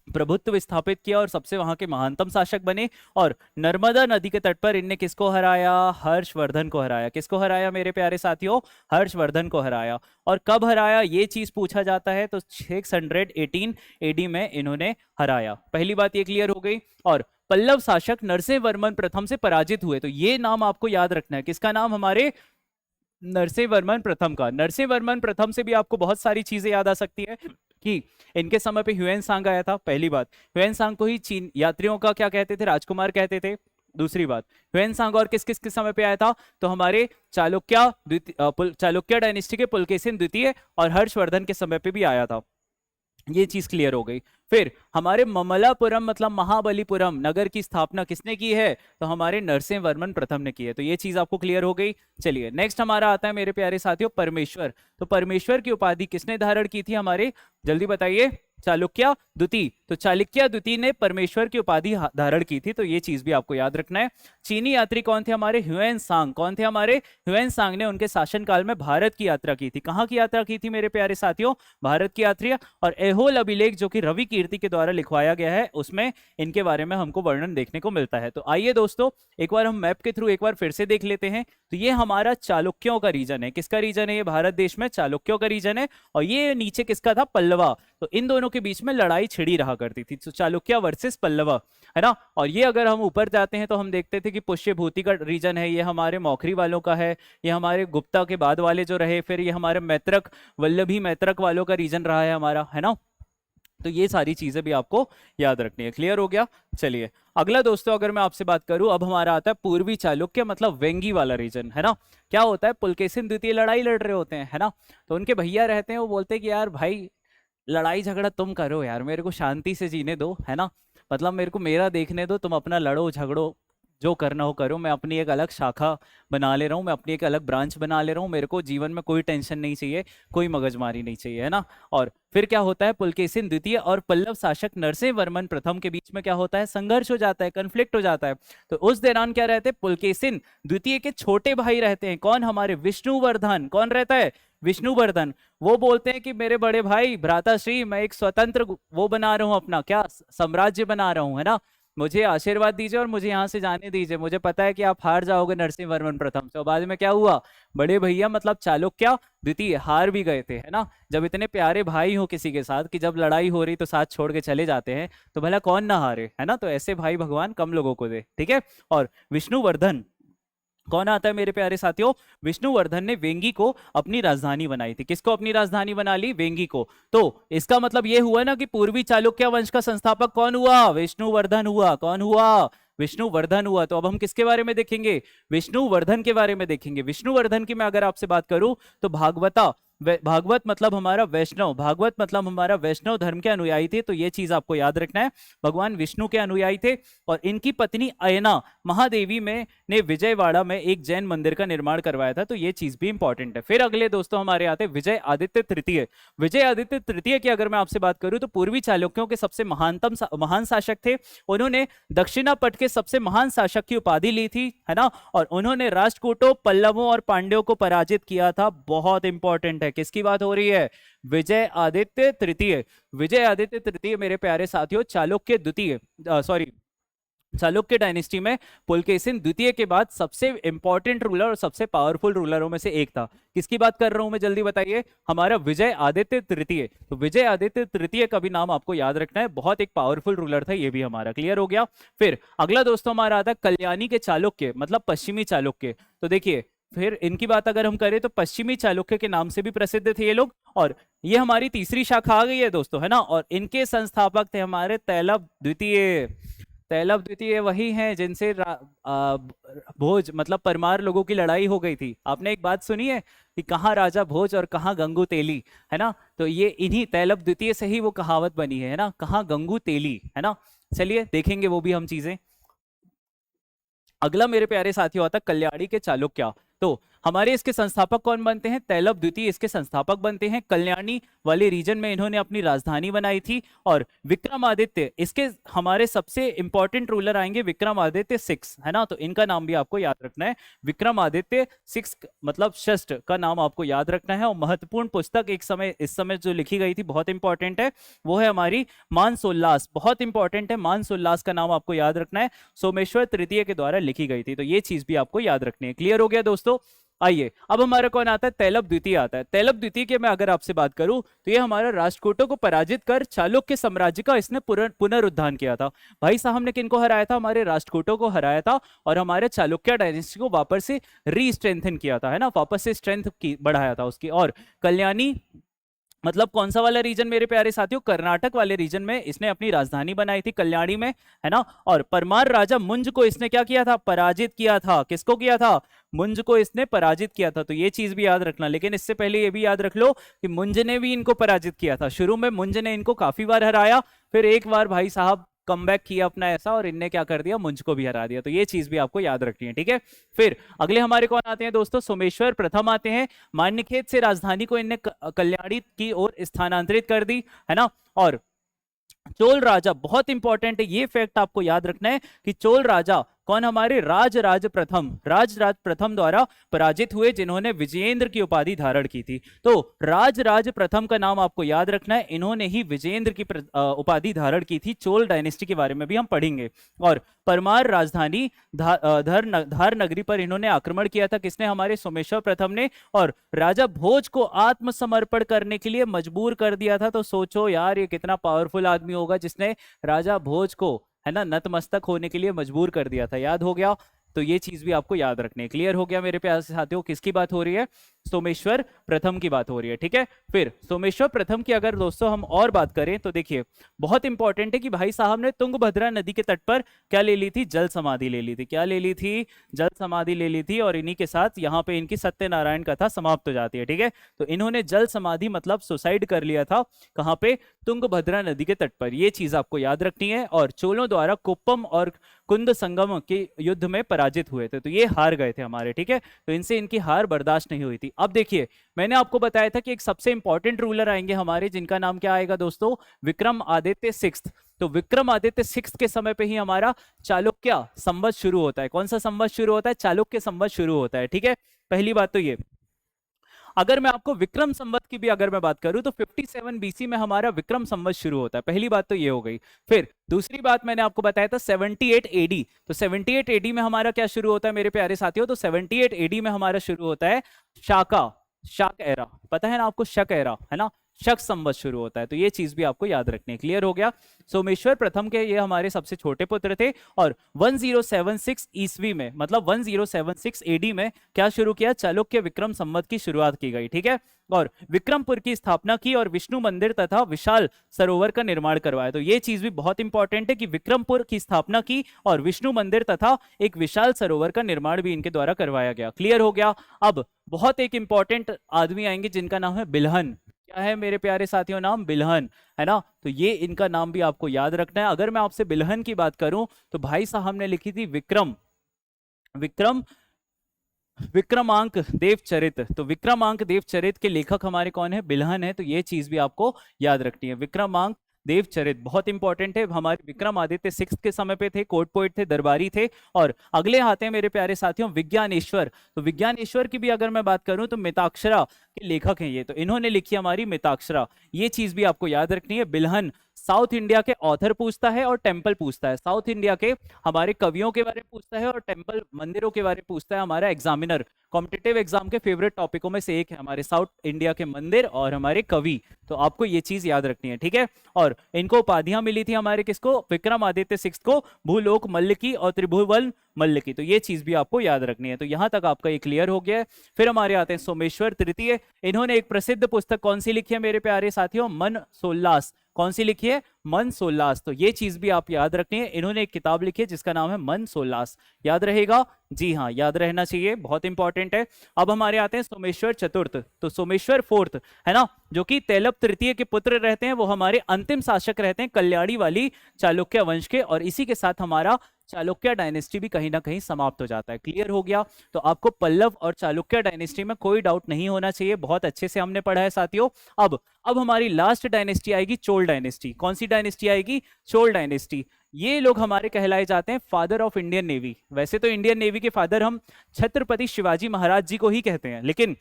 प्रभुत्व स्थापित किया और सबसे वहां के महानतम शासक बने। और नर्मदा नदी के तट पर इनने किसको हराया? हर्षवर्धन को हराया। किसको हराया मेरे प्यारे साथियों? हर्षवर्धन को हराया। और कब हराया ये चीज पूछा जाता है तो 618 एडी में इन्होंने हराया। पहली बात ये क्लियर हो गई। और पल्लव शासक नरसिंह वर्मन प्रथम से पराजित हुए। तो ये नाम आपको याद रखना है। किसका नाम? हमारे नरसिंह वर्मन प्रथम का। नरसिंह वर्मन प्रथम से भी आपको बहुत सारी चीजें याद आ सकती है कि इनके समय पे ह्यूएन सांग आया था। पहली बात, ह्यूएन सांग को ही चीन यात्रियों का क्या कहते थे? राजकुमार कहते थे। दूसरी बात, ह्यूएन सांग और किस किस के समय पे आया था? तो हमारे चालुक्य डायनेस्टी के पुलकेशिन द्वितीय और हर्षवर्धन के समय पे भी आया था। ये चीज क्लियर हो गई। फिर हमारे ममलापुरम मतलब महाबलीपुरम नगर की स्थापना किसने की है? तो हमारे नरसिंह वर्मन प्रथम ने की है। तो ये चीज आपको क्लियर हो गई। चलिए नेक्स्ट हमारा आता है मेरे प्यारे साथियों परमेश्वर। तो परमेश्वर की उपाधि किसने धारण की थी? हमारे जल्दी बताइए। चालुक्य द्वितीय। तो चालुक्य द्वितीय ने परमेश्वर की उपाधि धारण की थी। तो ये चीज भी आपको याद रखना है। चीनी यात्री कौन थे? हमारे ह्यूएन सांग। कौन थे हमारे? ह्यूएन सांग ने उनके शासनकाल में भारत की यात्रा की थी। कहां की यात्रा की थी मेरे प्यारे साथियों? भारत की यात्रा। और ऐहोल अभिलेख जो कि रवि की कीर्ति के द्वारा लिखवाया गया है उसमें इनके बारे में हमको वर्णन देखने को मिलता है। तो आइए दोस्तों एक बार हम मैप के थ्रू एक बार फिर से देख लेते हैं। तो ये हमारा चालुक्यों का रीजन है। किसका रीजन है? ये भारत देश में चालुक्यों का रीजन है। और ये नीचे किसका था? पल्लवा। तो इन दोनों के बीच में लड़ाई छिड़ी रहा करती थी, तो चालुक्य वर्सेस पल्लवा, है ना। और ये अगर हम ऊपर जाते हैं तो हम देखते थे कि पुष्यभूति का रीजन है, ये हमारे मौखरी वालों का है, ये हमारे गुप्ता के बाद वाले जो रहे, फिर ये हमारे मैत्रक वल्लभी मैत्रक वालों का रीजन रहा है हमारा, है ना। तो ये सारी चीजें भी आपको याद रखनी है। क्लियर हो गया? चलिए अगला दोस्तों अगर मैं आपसे बात करूं, अब हमारा आता है पूर्वी चालुक्य मतलब वेंगी वाला रीजन, है ना। क्या होता है? पुलकेशिन द्वितीय लड़ाई लड़ रहे होते हैं, है ना। तो उनके भैया रहते हैं, वो बोलते हैं कि यार भाई लड़ाई झगड़ा तुम करो यार, मेरे को शांति से जीने दो, है ना। मतलब मेरे को मेरा देखने दो, तुम अपना लड़ो झगड़ो, जो करना हो करो, मैं अपनी एक अलग शाखा बना ले रहा हूँ, मैं अपनी एक अलग ब्रांच बना ले रहा हूँ, मेरे को जीवन में कोई टेंशन नहीं चाहिए, कोई मगजमारी नहीं चाहिए, है ना। और फिर क्या होता है? पुलकेशिन द्वितीय और पल्लव शासक नरसिंह वर्मन प्रथम के बीच में क्या होता है? संघर्ष हो जाता है, कन्फ्लिक्ट हो जाता है। तो उस दौरान क्या रहते हैं? पुलकेशिन द्वितीय के छोटे भाई रहते हैं, कौन? हमारे विष्णुवर्धन। कौन रहता है? विष्णुवर्धन। वो बोलते हैं कि मेरे बड़े भाई भ्राताश्री, मैं एक स्वतंत्र वो बना रहा हूँ, अपना क्या साम्राज्य बना रहा हूँ, है ना। मुझे आशीर्वाद दीजिए और मुझे यहाँ से जाने दीजिए, मुझे पता है कि आप हार जाओगे नरसिंह वर्मन प्रथम से। बाद में क्या हुआ? बड़े भैया मतलब चालुक्य द्वितीय हार भी गए थे, है ना। जब इतने प्यारे भाई हो किसी के साथ कि जब लड़ाई हो रही तो साथ छोड़ के चले जाते हैं, तो भला कौन ना हारे, है ना। तो ऐसे भाई भगवान कम लोगों को दे, ठीक है। और विष्णुवर्धन कौन आता है मेरे प्यारे साथियों? विष्णुवर्धन ने वेंगी को अपनी राजधानी बनाई थी। किसको अपनी राजधानी बना ली? वेंगी को। तो इसका मतलब ये हुआ ना कि पूर्वी चालुक्य वंश का संस्थापक कौन हुआ? विष्णुवर्धन हुआ। कौन हुआ? विष्णुवर्धन हुआ। तो अब हम किसके बारे में देखेंगे? विष्णुवर्धन के बारे में देखेंगे। विष्णुवर्धन की मैं अगर आपसे बात करूं तो भागवत मतलब हमारा वैष्णव, भागवत मतलब हमारा वैष्णव धर्म के अनुयायी थे। तो ये चीज आपको याद रखना है, भगवान विष्णु के अनुयायी थे। और इनकी पत्नी अयना महादेवी में ने विजयवाड़ा में एक जैन मंदिर का निर्माण करवाया था। तो ये चीज भी इंपॉर्टेंट है। फिर अगले दोस्तों हमारे आते हैं विजय आदित्य तृतीय। विजय आदित्य तृतीय की अगर मैं आपसे बात करूं तो पूर्वी चालुक्यों के सबसे महान शासक थे। उन्होंने दक्षिणापट के सबसे महान शासक की उपाधि ली थी, है ना। और उन्होंने राष्ट्रकूटों, पल्लवों और पांड्यों को पराजित किया था। बहुत इंपॉर्टेंट है। किसकी बात हो रही है? विजय आदित्य तृतीय। विजय आदित्य तृतीय मेरे प्यारे साथियों चालुक्य द्वितीय चालुक्य डायनेस्टी में पुलकेशिन द्वितीय के बाद सबसे इंपॉर्टेंट रूलर और सबसे पावरफुल रूलरों में से एक था। किसकी बात कर रहा हूं मैं? जल्दी बताइए। हमारा विजय आदित्य तृतीय। तो विजय आदित्य तृतीय का भी नाम आपको याद रखना है, बहुत एक पावरफुल रूलर था ये भी हमारा। क्लियर हो गया? फिर अगला दोस्तों हमारा आता है कल्याणी के चालुक्य मतलब पश्चिमी चालुक्य। तो देखिए फिर इनकी बात अगर हम करें तो पश्चिमी चालुक्य के नाम से भी प्रसिद्ध थे ये लोग। और ये हमारी तीसरी शाखा आ गई है दोस्तों, है ना। और इनके संस्थापक थे हमारे तैलभ द्वितीय। तैलभ द्वितीय वही हैं जिनसे भोज मतलब परमार लोगों की लड़ाई हो गई थी। आपने एक बात सुनी है कि कहाँ राजा भोज और कहाँ गंगू तेली, है ना। तो ये इन्हीं तैलभ द्वितीय से ही वो कहावत बनी है ना, कहाँ गंगू तेली, है ना। चलिए देखेंगे वो भी हम चीजें। अगला मेरे प्यारे साथियों आता कल्याणी के चालुक्य। तो हमारे इसके संस्थापक कौन बनते हैं? तैलभ द्वितीय इसके संस्थापक बनते हैं। कल्याणी वाले रीजन में इन्होंने अपनी राजधानी बनाई थी। और विक्रमादित्य इसके हमारे सबसे इंपॉर्टेंट रूलर आएंगे, विक्रमादित्य 6, है ना। तो इनका नाम भी आपको याद रखना है। विक्रमादित्य 6 मतलब षष्ठ का नाम आपको याद रखना है। और महत्वपूर्ण पुस्तक इस समय जो लिखी गई थी बहुत इंपॉर्टेंट है, वो है हमारी मानसोल्लास। बहुत इंपॉर्टेंट है, मानसोल्लास का नाम आपको याद रखना है। सोमेश्वर तृतीय के द्वारा लिखी गई थी। तो ये चीज भी आपको याद रखनी है। क्लियर हो गया दोस्तों? आइए अब हमारा कौन आता है? तैलभ द्वितीय आता है। तैलभ द्वितीय के मैं अगर आपसे बात करूं तो ये हमारा राष्ट्रकूटों को पराजित कर चालुक्य साम्राज्य का इसने पुनरुत्थान किया था। भाई साहब ने किनको हराया था? हमारे राष्ट्रकूटों को हराया था और हमारे चालुक्य डायनेस्टी को वापस से रीस्ट्रेंथन किया था, है ना। वापस से स्ट्रेंथ की बढ़ाया था उसकी। और कल्याणी मतलब कौन सा वाला रीजन मेरे प्यारे साथियों? कर्नाटक वाले रीजन में इसने अपनी राजधानी बनाई थी, कल्याणी में, है ना। और परमार राजा मुंज को इसने क्या किया था? पराजित किया था। किसको किया था? मुंज को इसने पराजित किया था। तो ये चीज भी याद रखना। लेकिन इससे पहले ये भी याद रख लो कि मुंज ने भी इनको पराजित किया था। शुरू में मुंज ने इनको काफी बार हराया, फिर एक बार भाई साहब कमबैक किया अपना ऐसा और इनने क्या कर दिया? मुंज को भी हरा दिया। तो ये चीज भी आपको याद रखनी है, ठीक है। फिर अगले हमारे कौन आते हैं दोस्तों? सोमेश्वर प्रथम आते हैं। मान्यखेत से राजधानी को इनने कल्याणी की ओर स्थानांतरित कर दी, है ना। और चोल राजा बहुत इंपॉर्टेंट है, ये फैक्ट आपको याद रखना है कि चोल राजा कौन? हमारे राज राज प्रथम द्वारा पराजित हुए, जिन्होंने विजयेंद्र की उपाधि धारण की थी। तो राज प्रथम का नाम आपको याद रखना है, इन्होंने ही विजयेंद्र की उपाधि धारण की थी। चोल डायनेस्टी के बारे में भी हम पढ़ेंगे। और परमार राजधानी धार नगरी पर इन्होंने आक्रमण किया था। किसने? हमारे सोमेश्वर प्रथम ने। और राजा भोज को आत्मसमर्पण करने के लिए मजबूर कर दिया था। तो सोचो यार, ये कितना पावरफुल आदमी होगा जिसने राजा भोज को, है ना, नतमस्तक होने के लिए मजबूर कर दिया था। याद हो गया? तो ये चीज भी आपको याद रखनी है। क्लियर हो गया मेरे प्यारे साथियों? किसकी बात हो रही है? सोमेश्वर प्रथम की बात हो रही है। ठीक है, फिर सोमेश्वर प्रथम की अगर दोस्तों हम और बात करें तो देखिए, बहुत इंपॉर्टेंट है कि भाई साहब ने तुंगभद्रा नदी के तट पर क्या ले ली थी? जल समाधि ले ली थी। क्या ले ली थी? जल समाधि ले ली थी। और इन्हीं के साथ यहाँ पे इनकी सत्यनारायण कथा समाप्त हो जाती है। ठीक है, तो इन्होंने जल समाधि मतलब सुसाइड कर लिया था। कहाँ पे? तुंगभद्रा नदी के तट पर। ये चीज आपको याद रखनी है। और चोलों द्वारा कुप्पम और कुंद संगम के युद्ध में पराजित हुए थे, तो ये हार गए थे हमारे। ठीक है, तो इनसे इनकी हार बर्दाश्त नहीं हुई थी। अब देखिए, मैंने आपको बताया था कि एक सबसे इंपॉर्टेंट रूलर आएंगे हमारे, जिनका नाम क्या आएगा दोस्तों? विक्रम आदित्य सिक्स्थ। तो विक्रम आदित्य सिक्स्थ के समय पे ही हमारा चालुक्य संवत शुरू होता है। कौन सा संवत शुरू होता है? चालुक्य संवत शुरू होता है। ठीक है, पहली बात तो ये। अगर मैं आपको विक्रम संवत की भी अगर मैं बात करूं तो 57 बीसी में हमारा विक्रम संवत शुरू होता है। पहली बात तो ये हो गई। फिर दूसरी बात मैंने आपको बताया था 78 एडी। तो 78 एडी में हमारा क्या शुरू होता है मेरे प्यारे साथियों? तो 78 एडी में हमारा शुरू होता है शाक एरा। पता है ना आपको? शक एरा, है ना? शक संवत शुरू होता है। तो ये चीज भी आपको याद रखनी है। क्लियर हो गया? सोमेश्वर प्रथम के ये हमारे सबसे छोटे पुत्र थे। और 1076 ईस्वी में, मतलब 1076 एडी में क्या शुरू किया? चालुक्य विक्रम संवत की शुरुआत की गई। ठीक है, और विक्रमपुर की स्थापना की और विष्णु मंदिर तथा विशाल सरोवर का निर्माण करवाया। तो ये चीज भी बहुत इंपॉर्टेंट है कि विक्रमपुर की स्थापना की और विष्णु मंदिर तथा एक विशाल सरोवर का निर्माण भी इनके द्वारा करवाया गया। क्लियर हो गया? अब बहुत एक इंपॉर्टेंट आदमी आएंगे जिनका नाम है बिल्हन। क्या है मेरे प्यारे साथियों? नाम बिल्हन, है ना? तो ये इनका नाम भी आपको याद रखना है। अगर मैं आपसे बिल्हन की बात करूं तो भाई साहब ने लिखी थी विक्रम विक्रम विक्रमांक देवचरित। तो विक्रमांक देवचरित के लेखक हमारे कौन है? बिल्हन है। तो ये चीज भी आपको याद रखनी है। विक्रमांक देवचरित बहुत इंपॉर्टेंट है। हमारे विक्रमादित्य सिक्स के समय पे थे, कोर्ट पोइट थे, दरबारी थे। और अगले आते हैं मेरे प्यारे साथियों विज्ञानेश्वर। तो विज्ञानेश्वर की भी अगर मैं बात करूं तो मिताक्षरा के लेखक हैं ये। तो इन्होंने लिखी हमारी मिताक्षरा। ये चीज भी आपको याद रखनी है। बिल्हन साउथ इंडिया के ऑथर पूछता है और टेम्पल पूछता है। साउथ इंडिया के हमारे कवियों के बारे में पूछता है और टेम्पल मंदिरों के बारे में पूछता है हमारा एग्जामिनर। कॉम्पिटिटिव एग्जाम के फेवरेट टॉपिकों में से एक है हमारे साउथ इंडिया के मंदिर और हमारे कवि। तो आपको ये चीज याद रखनी है। ठीक है, और इनको उपाधियां मिली थी हमारे किसको? विक्रमादित्य सिक्स को भूलोक मल्ल की और त्रिभुवन मल्ल की। तो ये चीज भी आपको याद रखनी है। तो यहां तक आपका ये क्लियर हो गया है। फिर हमारे आते हैं सोमेश्वर तृतीय। इन्होंने एक प्रसिद्ध पुस्तक कौन सी लिखी है मेरे प्यारे साथियों? मन सोल्लास। कौन सी लिखी है? मन सोल्लास। तो ये चीज भी आप याद रखनी है। इन्होंने एक किताब लिखी है जिसका नाम है मन सोल्लास। याद रहेगा? जी हाँ, याद रहना चाहिए, बहुत इंपॉर्टेंट है। अब हमारे आते हैं सोमेश्वर चतुर्थ। तो सोमेश्वर फोर्थ, है ना, जो कि तैलप तृतीय के पुत्र रहते हैं। वो हमारे अंतिम शासक रहते हैं कल्याणी वाली चालुक्य वंश के। और इसी के साथ हमारा चालुक्य डायनेस्टी भी कहीं ना कहीं समाप्त हो जाता है। क्लियर हो गया? तो आपको पल्लव और चालुक्य डायनेस्टी में कोई डाउट नहीं होना चाहिए। बहुत अच्छे से हमने पढ़ा है साथियों। अब हमारी लास्ट डायनेस्टी आएगी चोल डायनेस्टी। कौन सी डायनेस्टी आएगी? चोल डायनेस्टी। ये लोग हमारे कहलाए जाते हैं फादर ऑफ इंडियन नेवी। वैसे तो इंडियन नेवी के फादर हम छत्रपति शिवाजी महाराज जी को ही कहते हैं, लेकिन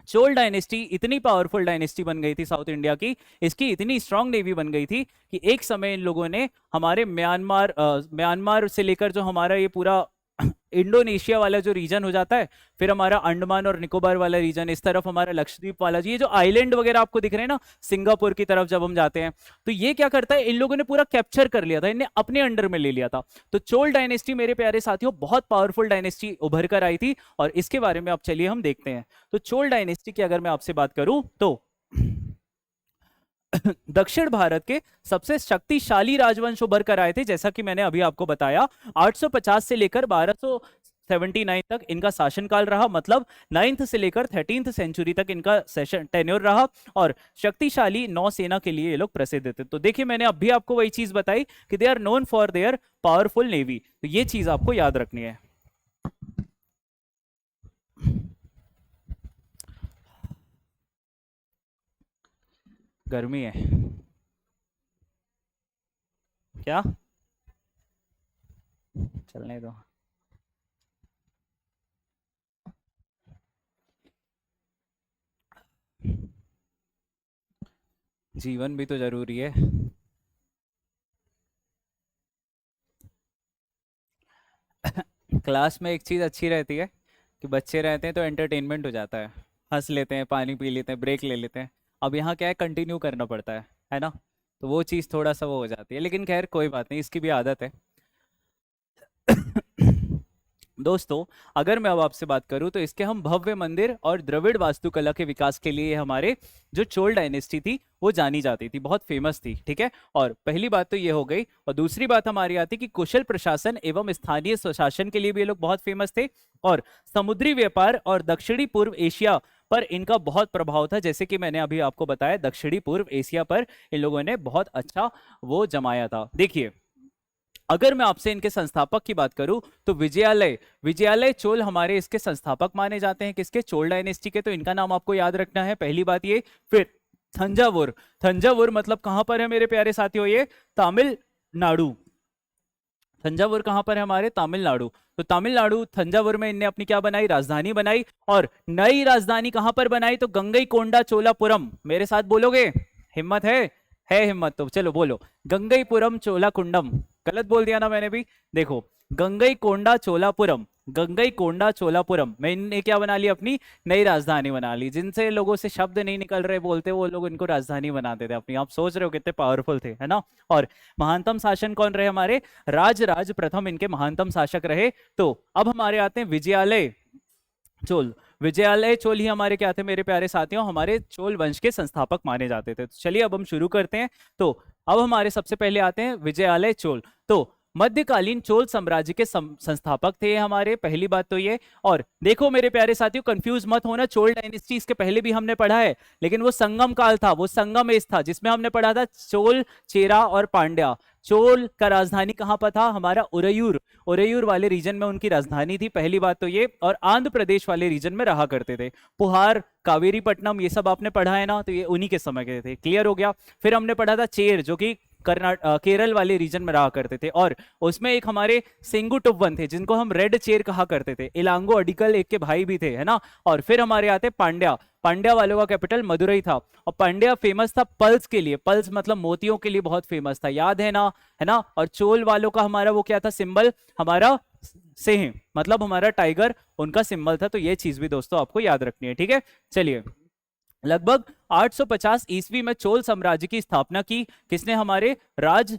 चोल डायनेस्टी इतनी पावरफुल डायनेस्टी बन गई थी साउथ इंडिया की, इसकी इतनी स्ट्रांग नेवी बन गई थी कि एक समय इन लोगों ने हमारे म्यांमार से लेकर जो हमारा ये पूरा इंडोनेशिया वाला जो रीजन हो जाता है, फिर हमारा अंडमान और निकोबार वाला रीजन, इस तरफ हमारा लक्षद्वीप वाला, ये जो आइलैंड वगैरह आपको दिख रहे हैं ना, सिंगापुर की तरफ जब हम जाते हैं, तो ये क्या करता है, इन लोगों ने पूरा कैप्चर कर लिया था, इन्हें अपने अंडर में ले लिया था। तो चोल डायनेस्टी मेरे प्यारे साथियों बहुत पावरफुल डायनेस्टी उभर कर आई थी, और इसके बारे में आप चलिए हम देखते हैं। तो चोल डायनेस्टी की अगर मैं आपसे बात करूं तो दक्षिण भारत के सबसे शक्तिशाली राजवंश उभर कर आए थे, जैसा कि मैंने अभी आपको बताया। 850 से लेकर 1279 तक इनका शासनकाल रहा, मतलब 9th से लेकर 13th सेंचुरी तक इनका सेशन टेन्योर रहा, और शक्तिशाली नौसेना के लिए ये लोग प्रसिद्ध थे। तो देखिए, मैंने अभी आपको वही चीज बताई कि they are known for their powerful navy. तो ये चीज आपको याद रखनी है। गर्मी है क्या? चलने दो। जीवन भी तो जरूरी है। क्लास में एक चीज अच्छी रहती है कि बच्चे रहते हैं तो एंटरटेनमेंट हो जाता है, हंस लेते हैं, पानी पी लेते हैं, ब्रेक ले लेते हैं। अब यहाँ क्या है, कंटिन्यू करना पड़ता है ना। तो वो चीज़ थोड़ा सा वो हो जाती है, लेकिन खैर कोई बात नहीं, इसकी भी आदत है। दोस्तों, अगर मैं अब आपसे बात करूं तो इसके हम भव्य मंदिर और द्रविड़ वास्तुकला के विकास के लिए हमारे जो चोल डायनेस्टी थी वो जानी जाती थी, बहुत फेमस थी, ठीक है। और पहली बात तो ये हो गई, और दूसरी बात हमारी आती कि कुशल प्रशासन एवं स्थानीय स्वशासन के लिए भी ये लोग बहुत फेमस थे। और समुद्री व्यापार और दक्षिणी पूर्व एशिया पर इनका बहुत प्रभाव था, जैसे कि मैंने अभी आपको बताया, दक्षिणी पूर्व एशिया पर इन लोगों ने बहुत अच्छा वो जमाया था। देखिए, अगर मैं आपसे इनके संस्थापक की बात करूं तो विजयालय विजयालय चोल हमारे इसके संस्थापक माने जाते हैं, किसके, चोल डायनेस्टी के। तो इनका नाम आपको याद रखना है, पहली बात ये। फिर थंजावुर, थंजावुर मतलब कहां पर है मेरे प्यारे साथियों, ये तमिलनाडु। थंजावुर कहां पर है हमारे, तमिलनाडु। तो तमिलनाडु थंजावुर में इनने अपनी क्या बनाई, राजधानी बनाई। और नई राजधानी कहां पर बनाई, तो गंगईकोंडा चोलापुरम। मेरे साथ बोलोगे, हिम्मत है हिम्मत तो चलो बोलो, गंगईपुरम चोलाकुंडम। गलत बोल दिया ना मैंने भी, देखो, गंगईकोंडा चोलापुरम, गंगईकोंडा चोलापुरम में इनने क्या बना ली, अपनी नई राजधानी बना ली। जिनसे लोगों से शब्द नहीं निकल रहे बोलते, वो लोग इनको राजधानी बनाते थे अपनी। आप सोच रहे हो कितने पावरफुल थे, है ना। और महानतम शासन कौन रहे हमारे, राज प्रथम इनके महानतम शासक रहे। तो अब हमारे आते हैं विजयालय चोल। विजयालय चोल ही हमारे क्या थे मेरे प्यारे साथियों, हमारे चोल वंश के संस्थापक माने जाते थे। तो चलिए अब हम शुरू करते हैं। तो अब हमारे सबसे पहले आते हैं विजयालय चोल। तो मध्यकालीन चोल साम्राज्य के संस्थापक थे हमारे, पहली बात तो ये। और देखो मेरे प्यारे साथियों, कंफ्यूज मत होना, चोल डायनेस्टी इसके पहले भी हमने पढ़ा है, लेकिन वो संगम काल था, वो संगम एज था, जिसमें हमने पढ़ा था चोल, चेरा और पांड्या। चोल का राजधानी कहां पर था हमारा, उरयूर। उरयूर वाले रीजन में उनकी राजधानी थी, पहली बात तो ये। और आंध्र प्रदेश वाले रीजन में रहा करते थे। पुहार, कावेरीपट्टनम, ये सब आपने पढ़ा है ना, तो ये उन्हीं के समय के थे, क्लियर हो गया। फिर हमने पढ़ा था चेर, जो कि केरल वाले रीजन में रहा करते थे। और उसमें एक हमारे सेंगुटुव्वन थे, जिनको हम रेड चेर कहा करते थे। इलांगो अडिकल एक के भाई भी थे, है ना। और फिर हमारे आते पांड्या। पांड्या वालों का कैपिटल मदुरई था। और पांड्या फेमस था पल्स के लिए, पल्स मतलब मोतियों के लिए बहुत फेमस था, याद है ना, है ना। और चोल वालों का हमारा वो क्या था सिंबल, हमारा सिंह, मतलब हमारा टाइगर उनका सिंबल था। तो ये चीज भी दोस्तों आपको याद रखनी है, ठीक है। चलिए, लगभग 850 ईस्वी में चोल साम्राज्य की स्थापना की किसने, हमारे राज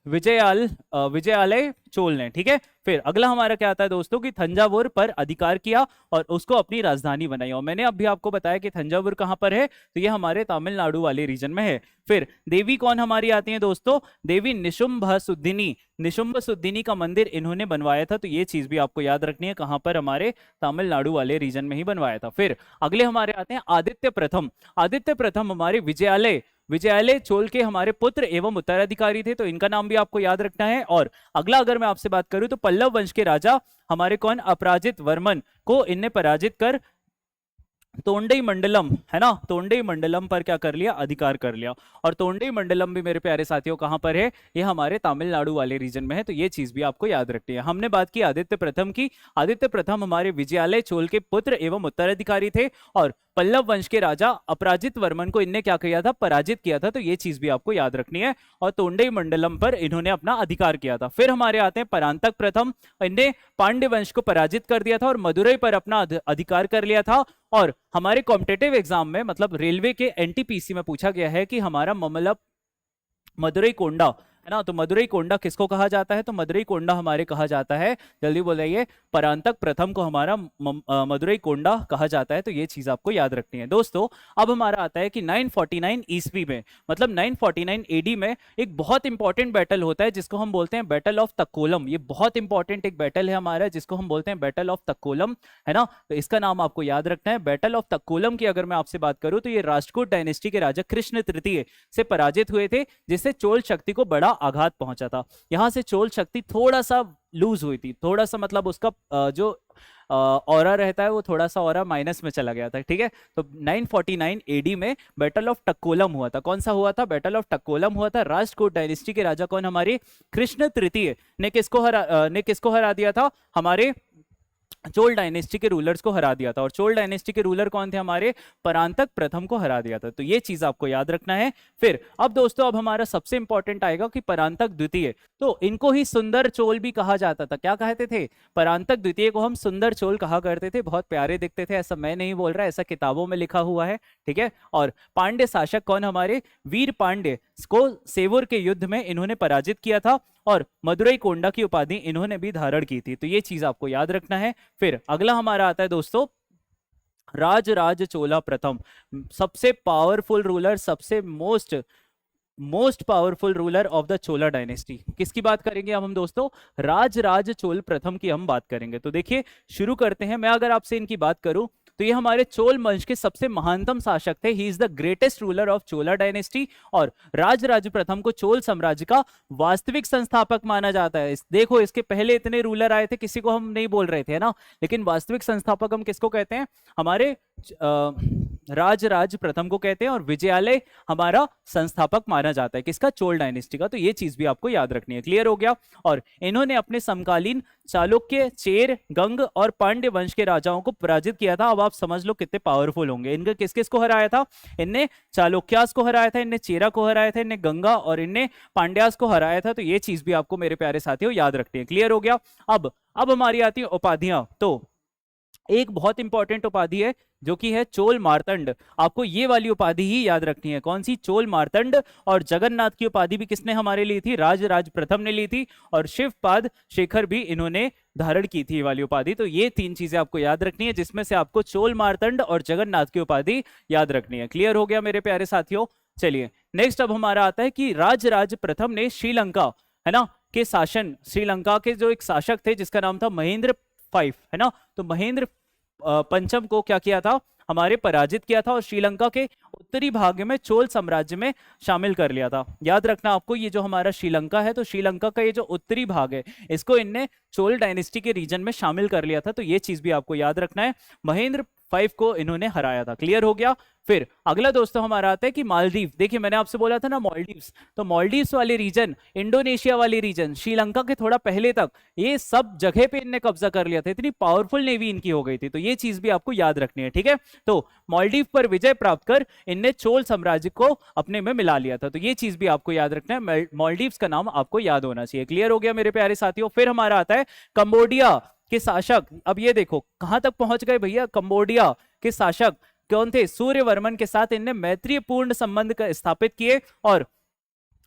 विजयालय चोल ने, ठीक है। फिर अगला हमारा क्या आता है दोस्तों, कि थंजावुर पर अधिकार किया और उसको अपनी राजधानी बनाई। और मैंने अभी आपको बताया कि थंजावुर कहां पर है, तो ये हमारे तमिलनाडु वाले रीजन में है। फिर देवी कौन हमारी आती है दोस्तों, देवी निशुंभसुद्धिनी। निशुंभसुद्धिनी का मंदिर इन्होंने बनवाया था। तो ये चीज भी आपको याद रखनी है, कहां पर, हमारे तमिलनाडु वाले रीजन में ही बनवाया था। फिर अगले हमारे आते हैं आदित्य प्रथम। आदित्य प्रथम हमारे विजयालय चोल के हमारे पुत्र एवं उत्तराधिकारी थे। तो इनका नाम भी आपको याद रखना है। और अगला अगर मैं आपसे बात करूं तो पल्लव वंश के राजा हमारे कौन, अपराजित वर्मन को इनने पराजित कर तोंडई मंडलम, है ना, तोंडई मंडलम पर क्या कर लिया, अधिकार कर लिया। और तोंडई मंडलम भी मेरे प्यारे साथियों कहां पर है, ये हमारे तमिलनाडु वाले रीजन में है। तो ये चीज भी आपको याद रखनी है। हमने बात की आदित्य प्रथम की। आदित्य प्रथम हमारे विजयालय चोल के पुत्र एवं उत्तराधिकारी थे। और पल्लव वंश के राजा अपराजित वर्मन को इनने क्या किया था, पराजित किया था। तो ये चीज भी आपको याद रखनी है। और तोंडई मंडलम पर इन्होंने अपना अधिकार किया था। फिर हमारे आते हैं परांतक प्रथम। इनने पांड्य वंश को पराजित कर दिया था और मदुरई पर अपना अधिकार कर लिया था। और हमारे कॉम्पिटेटिव एग्जाम में, मतलब रेलवे के एनटीपीसी में पूछा गया है कि हमारा मतलब मदुरई कोंडा, है ना, तो मदुरई कोंडा किसको कहा जाता है, तो मदुरई कोंडा हमारे कहा जाता है, जल्दी बोलिए, परांतक प्रथम को हमारा मदुरई कोंडा कहा जाता है। तो ये चीज आपको याद रखनी है दोस्तों। अब हमारा आता है कि 949 ईस्वी में, मतलब 949 एडी में एक बहुत इंपॉर्टेंट बैटल होता है, जिसको हम बोलते हैं बैटल ऑफ तक्कोलम। ये बहुत इंपॉर्टेंट एक बैटल है हमारा, जिसको हम बोलते हैं बैटल ऑफ तक्कोलम, है ना। तो इसका नाम आपको याद रखना है। बैटल ऑफ तक्कोलम की अगर मैं आपसे बात करूं तो ये राष्ट्रकूट डायनेस्टी के राजा कृष्ण तृतीय से पराजित हुए थे, जिससे चोल शक्ति को बड़ा आघात पहुंचा था। यहां से चोल शक्ति थोड़ा सा लूज हुई थी, थोड़ा सा, मतलब उसका जो ऑरा रहता है वो थोड़ा सा ऑरा माइनस में चला गया था, ठीक है। तो 949 एडी में बैटल ऑफ टक्कोलम हुआ था। कौन सा हुआ था? बैटल ऑफ टक्कोलम हुआ था। राष्ट्रकूट डायनेस्टी के राजा कौन? हमारे कृष्ण तृतीय ने किसको हरा दिया था? हमारे चोल डायनेस्टी के रूलर्स को हरा दिया था। और चोल डायनेस्टी के रूलर कौन थे? हमारे परांतक प्रथम को हरा दिया था। तो ये चीज आपको याद रखना है। फिर अब दोस्तों अब हमारा सबसे इंपॉर्टेंट आएगा कि परांतक द्वितीय, तो इनको ही सुंदर चोल भी कहा जाता था। क्या कहते थे? परांतक द्वितीय को हम सुंदर चोल कहा करते थे। बहुत प्यारे दिखते थे, ऐसा मैं नहीं बोल रहा, ऐसा किताबों में लिखा हुआ है, ठीक है। और पांड्य शासक कौन? हमारे वीर पांड्य को सेवुर के युद्ध में इन्होंने पराजित किया था और मदुरई कोंडा की उपाधि इन्होंने भी धारण की थी। तो ये चीज आपको याद रखना है। फिर अगला हमारा आता है दोस्तों राजराज चोला प्रथम। सबसे पावरफुल रूलर, सबसे most powerful ruler of the Chola dynasty. किसकी बात करेंगे अब हम दोस्तों? राजराज चोल प्रथम की हम बात करेंगे। तो देखिए शुरू करते हैं। मैं अगर आपसे इनकी बात करूं तो ये हमारे चोल वंश के सबसे महानतम शासक थे। ही is the greatest ruler of Chola dynasty. और राजराज प्रथम को चोल साम्राज्य का वास्तविक संस्थापक माना जाता है। देखो इसके पहले इतने रूलर आए थे, किसी को हम नहीं बोल रहे थे, है ना। लेकिन वास्तविक संस्थापक हम किसको कहते हैं? हमारे राजराज प्रथम को कहते हैं। और विजयालय हमारा संस्थापक माना जाता है किसका? चोल डायनेस्टी का। तो ये चीज भी आपको याद रखनी है। क्लियर हो गया। और इन्होंने अपने समकालीन चालुक्य, चेर, गंग और पांड्य वंश के राजाओं को पराजित किया था। अब आप समझ लो कितने पावरफुल होंगे। इनके किस किस को हराया था? इनने चालुक्यास को हराया था, इनने चेरा को हराया था, इनने गंगा और इनने पांड्यास को हराया था। तो ये चीज भी आपको मेरे प्यारे साथियों याद रखनी है। क्लियर हो गया। अब हमारी आती है उपाधियां। तो एक बहुत इंपॉर्टेंट उपाधि है जो कि है चोल मार्तंड। आपको ये वाली उपाधि ही याद रखनी है। कौन सी? चोल मार्तंड। और जगन्नाथ की उपाधि भी किसने हमारे ली थी? राजराज प्रथम ने ली थी। और शिवपाद शेखर भी इन्होंने धारण की थी ये वाली उपाधि। तो ये तीन चीजें आपको याद रखनी है, जिसमें से आपको चोल मार्तंड और जगन्नाथ की उपाधि याद रखनी है। क्लियर हो गया मेरे प्यारे साथियों। चलिए नेक्स्ट अब हमारा आता है कि राजराज प्रथम ने श्रीलंका, है ना, के शासन, श्रीलंका के जो एक शासक थे जिसका नाम था महेंद्र फाइव, है ना। तो महेंद्र पंचम को क्या किया था? हमारे पराजित किया था और श्रीलंका के उत्तरी भाग में चोल साम्राज्य में शामिल कर लिया था। याद रखना आपको, ये जो हमारा श्रीलंका है, तो श्रीलंका का ये जो उत्तरी भाग है इसको इनने चोल डायनेस्टी के रीजन में शामिल कर लिया था। तो ये चीज भी आपको याद रखना है। महेंद्र 5 को इन्होंने हराया था। क्लियर हो गया। फिर अगला दोस्तों हमारा आता है कि मालदीव। देखिए मैंने आपसे बोला था ना मालदीव्स, तो मालदीव्स वाले रीजन, इंडोनेशिया वाले रीजन, श्रीलंका के थोड़ा पहले तक ये सब जगह पे इनने कब्जा कर लिया था। इतनी पावरफुल नेवी इनकी हो गई थी। तो ये चीज भी आपको याद रखनी है, ठीक है। तो मालदीव पर विजय प्राप्त कर इनने चोल साम्राज्य को अपने में मिला लिया था। तो ये चीज भी आपको याद रखना है। मालदीव्स का नाम आपको याद होना चाहिए। क्लियर हो गया मेरे प्यारे साथियों। फिर हमारा आता है कंबोडिया के शासक। अब ये देखो कहां तक पहुंच गए भैया। कंबोडिया के शासक कौन थे? सूर्यवर्मन के साथ इनने मैत्रीपूर्ण संबंध स्थापित किए। और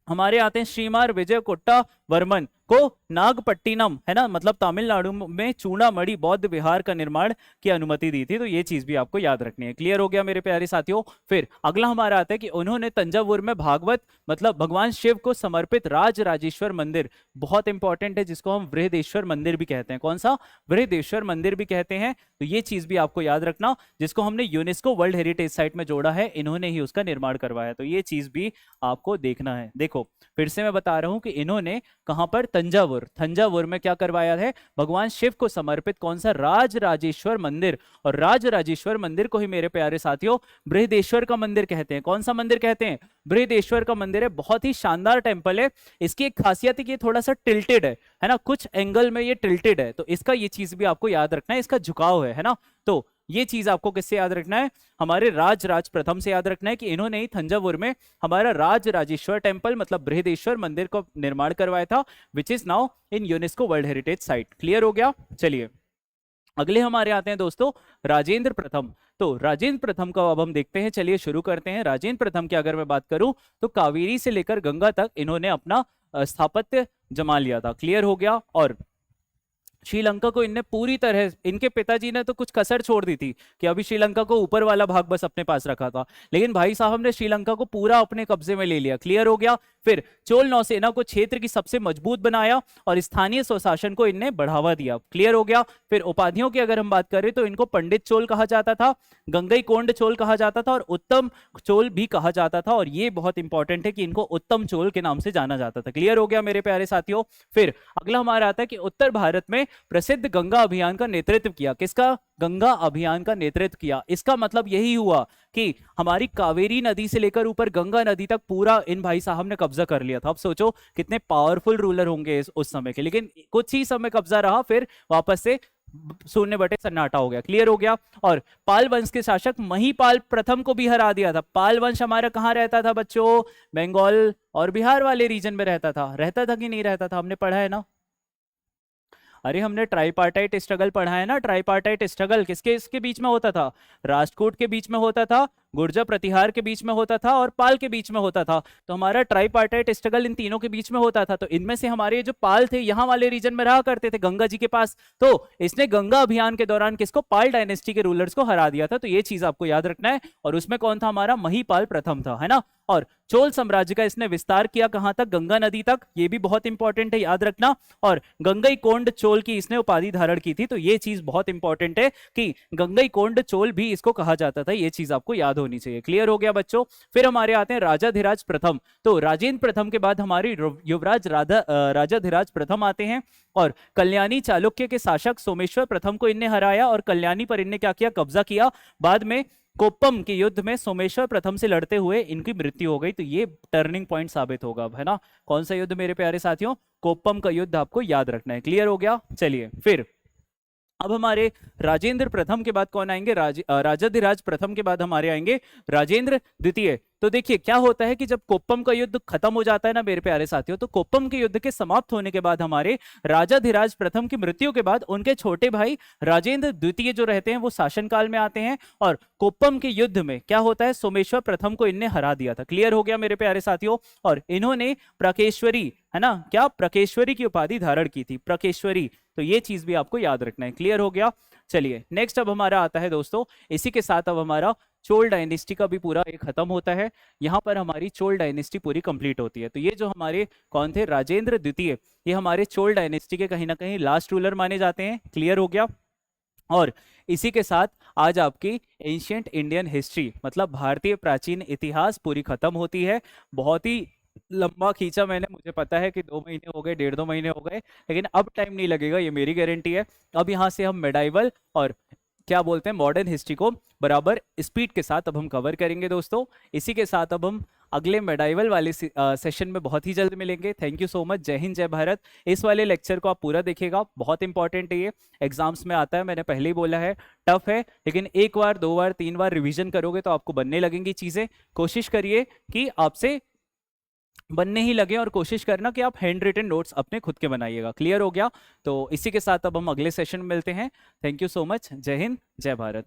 हमारे आते हैं श्रीमार विजय कोट्टा वर्मन को नागपट्टिनम, है ना, मतलब तमिलनाडु में चूड़ामणि बौद्ध विहार का निर्माण की अनुमति दी थी। तो ये चीज भी आपको याद रखनी है। क्लियर हो गया मेरे प्यारे साथियों। फिर अगला हमारा आता है कि उन्होंने तंजावुर में भागवत मतलब भगवान शिव को समर्पित राजराजेश्वर मंदिर, बहुत इंपॉर्टेंट है, जिसको हम बृहदेश्वर मंदिर भी कहते हैं। कौन सा? बृहदेश्वर मंदिर भी कहते हैं। तो ये चीज भी आपको याद रखना, जिसको हमने यूनेस्को वर्ल्ड हेरिटेज साइट में जोड़ा है, इन्होंने ही उसका निर्माण करवाया। तो ये चीज भी आपको देखना है। देखो फिर से मैं बता रहा हूं कि इन्होंने कहां पर? तंजावुर में क्या करवाया है? भगवान शिव को समर्पित कौन सा? राजराजेश्वर मंदिर। और राजराजेश्वर मंदिर को ही मेरे प्यारे साथियों बृहदेश्वर का मंदिर कहते हैं। कौन सा मंदिर कहते हैं? बृहदेश्वर का मंदिर है। बहुत ही शानदार टेम्पल है। इसकी एक खासियत है कि ये थोड़ा सा टिल्टेड है ना, कुछ एंगल में ये टिल्टेड है। तो इसका ये चीज भी आपको याद रखना है, इसका झुकाव है ना। तो ये चीज आपको किससे याद रखना है? हमारे राजराज प्रथम से याद रखना है कि इन्होंने ही तंजावुर में हमारा राजराजेश्वर टेम्पल मतलब बृहदेश्वर मंदिर को निर्माण करवाया था, which is now in UNESCO world heritage site. Clear हो गया। चलिए अगले हमारे आते हैं दोस्तों राजेंद्र प्रथम। तो राजेंद्र प्रथम का अब हम देखते हैं। चलिए शुरू करते हैं। राजेंद्र प्रथम की अगर मैं बात करूं तो कावेरी से लेकर गंगा तक इन्होंने अपना स्थापत्य जमा लिया था। क्लियर हो गया। और श्रीलंका को इनने पूरी तरह, इनके पिताजी ने तो कुछ कसर छोड़ दी थी कि अभी श्रीलंका को ऊपर वाला भाग बस अपने पास रखा था, लेकिन भाई साहब ने श्रीलंका को पूरा अपने कब्जे में ले लिया। क्लियर हो गया। फिर चोल नौसेना को क्षेत्र की सबसे मजबूत बनाया और स्थानीय स्वशासन को इनने बढ़ावा दिया। क्लियर हो गया। फिर उपाधियों की अगर हम बात करें तो इनको पंडित चोल कहा जाता था, गंगईकोंड चोल कहा जाता था और उत्तम चोल भी कहा जाता था। और ये बहुत इंपॉर्टेंट है कि इनको उत्तम चोल के नाम से जाना जाता था। क्लियर हो गया मेरे प्यारे साथियों। फिर अगला हमारा आता है कि उत्तर भारत में प्रसिद्ध गंगा अभियान का नेतृत्व किया। किसका? गंगा अभियान का नेतृत्व किया। इसका मतलब यही हुआ कि हमारी कावेरी नदी से लेकर ऊपर गंगा नदी तक पूरा इन भाई साहब ने कब्जा कर लिया था। अब सोचो कितने पावरफुल रूलर होंगे उस समय के, लेकिन कुछ ही समय कब्जा रहा, फिर वापस से शून्य बटे सन्नाटा हो गया। क्लियर हो गया। और पाल वंश के शासक महिपाल प्रथम को भी हरा दिया था। पाल वंश हमारा कहां रहता था बच्चों? बंगाल और बिहार वाले रीजन में रहता था कि नहीं रहता था? हमने पढ़ा है ना। अरे हमने ट्राइपार्टाइट स्ट्रगल पढ़ा है ना। ट्राइपार्टाइट स्ट्रगल किसके इसके बीच में होता था? राष्ट्रकूट के बीच में होता था, गुर्जर प्रतिहार के बीच में होता था और पाल के बीच में होता था। तो हमारा ट्राइपार्टाइट स्ट्रगल इन तीनों के बीच में होता था। तो इनमें से हमारे जो पाल थे यहाँ वाले रीजन में रहा करते थे गंगा जी के पास। तो इसने गंगा अभियान के दौरान किसको? पाल डायनेस्टी के रूलर्स को हरा दिया था। तो ये चीज आपको याद रखना है। और उसमें कौन था? हमारा महिपाल प्रथम था, है ना। और चोल साम्राज्य का इसने विस्तार किया कहां तक? गंगा नदी तक। ये भी बहुत इंपॉर्टेंट है, याद रखना। और गंगईकोंड चोल की इसने उपाधि धारण की थी। तो ये चीज बहुत इंपॉर्टेंट है कि गंगईकोंड चोल भी इसको कहा जाता था। ये चीज आपको याद होनी चाहिए। क्लियर हो गया बच्चों। फिर हमारे आते हैं राजाधिराज प्रथम। तो राजेंद्र प्रथम के बाद हमारे युवराज राजाधिराज प्रथम आते हैं। और कल्याणी चालुक्य के शासक सोमेश्वर प्रथम को इनने हराया और कल्याणी पर इनने क्या किया? कब्जा किया। बाद में कोप्पम के युद्ध में सोमेश्वर प्रथम से लड़ते हुए इनकी मृत्यु हो गई। तो ये टर्निंग पॉइंट साबित होगा, है ना। कौन सा युद्ध मेरे प्यारे साथियों? कोप्पम का युद्ध आपको याद रखना है। क्लियर हो गया। चलिए फिर अब हमारे राजेंद्र प्रथम के बाद कौन आएंगे? राजाधिराज प्रथम के बाद हमारे आएंगे राजेंद्र द्वितीय। तो देखिए क्या होता है कि जब कोप्पम का युद्ध खत्म हो जाता है ना मेरे प्यारे साथियों, तो कोप्पम के युद्ध के समाप्त होने के बाद हमारे राजाधिराज प्रथम की मृत्यु के बाद उनके छोटे भाई राजेंद्र द्वितीय जो रहते हैं वो शासनकाल में आते हैं। और कोप्पम के युद्ध में क्या होता है? सोमेश्वर प्रथम को इनने हरा दिया था। क्लियर हो गया मेरे प्यारे साथियों। और इन्होंने प्रकेश्वरी, है ना, क्या प्रकेश्वरी की उपाधि धारण की थी, प्रकेश्वरी। तो ये चीज भी आपको याद रखना है। क्लियर हो गया। चलिए नेक्स्ट अब हमारा आता है दोस्तों, इसी के साथ अब हमारा चोल डायनेस्टी का भी पूरा एक खत्म होता है। यहाँ पर हमारी चोल डायनेस्टी पूरी कंप्लीट होती है। तो ये जो हमारे कौन थे? राजेंद्र द्वितीय, ये हमारे चोल डायनेस्टी के कहीं ना कहीं लास्ट रूलर माने जाते हैं। क्लियर हो गया। और इसी के साथ आज आपकी एंशिएंट इंडियन हिस्ट्री मतलब भारतीय प्राचीन इतिहास पूरी खत्म होती है। बहुत ही लंबा खींचा मैंने, मुझे पता है कि 2 महीने हो गए, 1.5-2 महीने हो गए, लेकिन अब टाइम नहीं लगेगा, ये मेरी गारंटी है। अब यहाँ से हम मेडाइवल और क्या बोलते हैं मॉडर्न हिस्ट्री को बराबर स्पीड के साथ अब हम कवर करेंगे दोस्तों। इसी के साथ अब हम अगले मेडाइवल वाले सेशन में बहुत ही जल्द मिलेंगे। Thank you so much. जय हिंद, जय भारत। इस वाले लेक्चर को आप पूरा देखिएगा, बहुत इंपॉर्टेंट है ये, एग्जाम्स में आता है। मैंने पहले ही बोला है टफ है, लेकिन 1 बार 2 बार 3 बार रिवीजन करोगे तो आपको बनने लगेंगी चीजें। कोशिश करिए कि आपसे बनने ही लगे और कोशिश करना कि आप हैंड रिटन नोट्स अपने खुद के बनाइएगा। क्लियर हो गया। तो इसी के साथ अब हम अगले सेशन में मिलते हैं। Thank you so much. जय हिंद, जय भारत।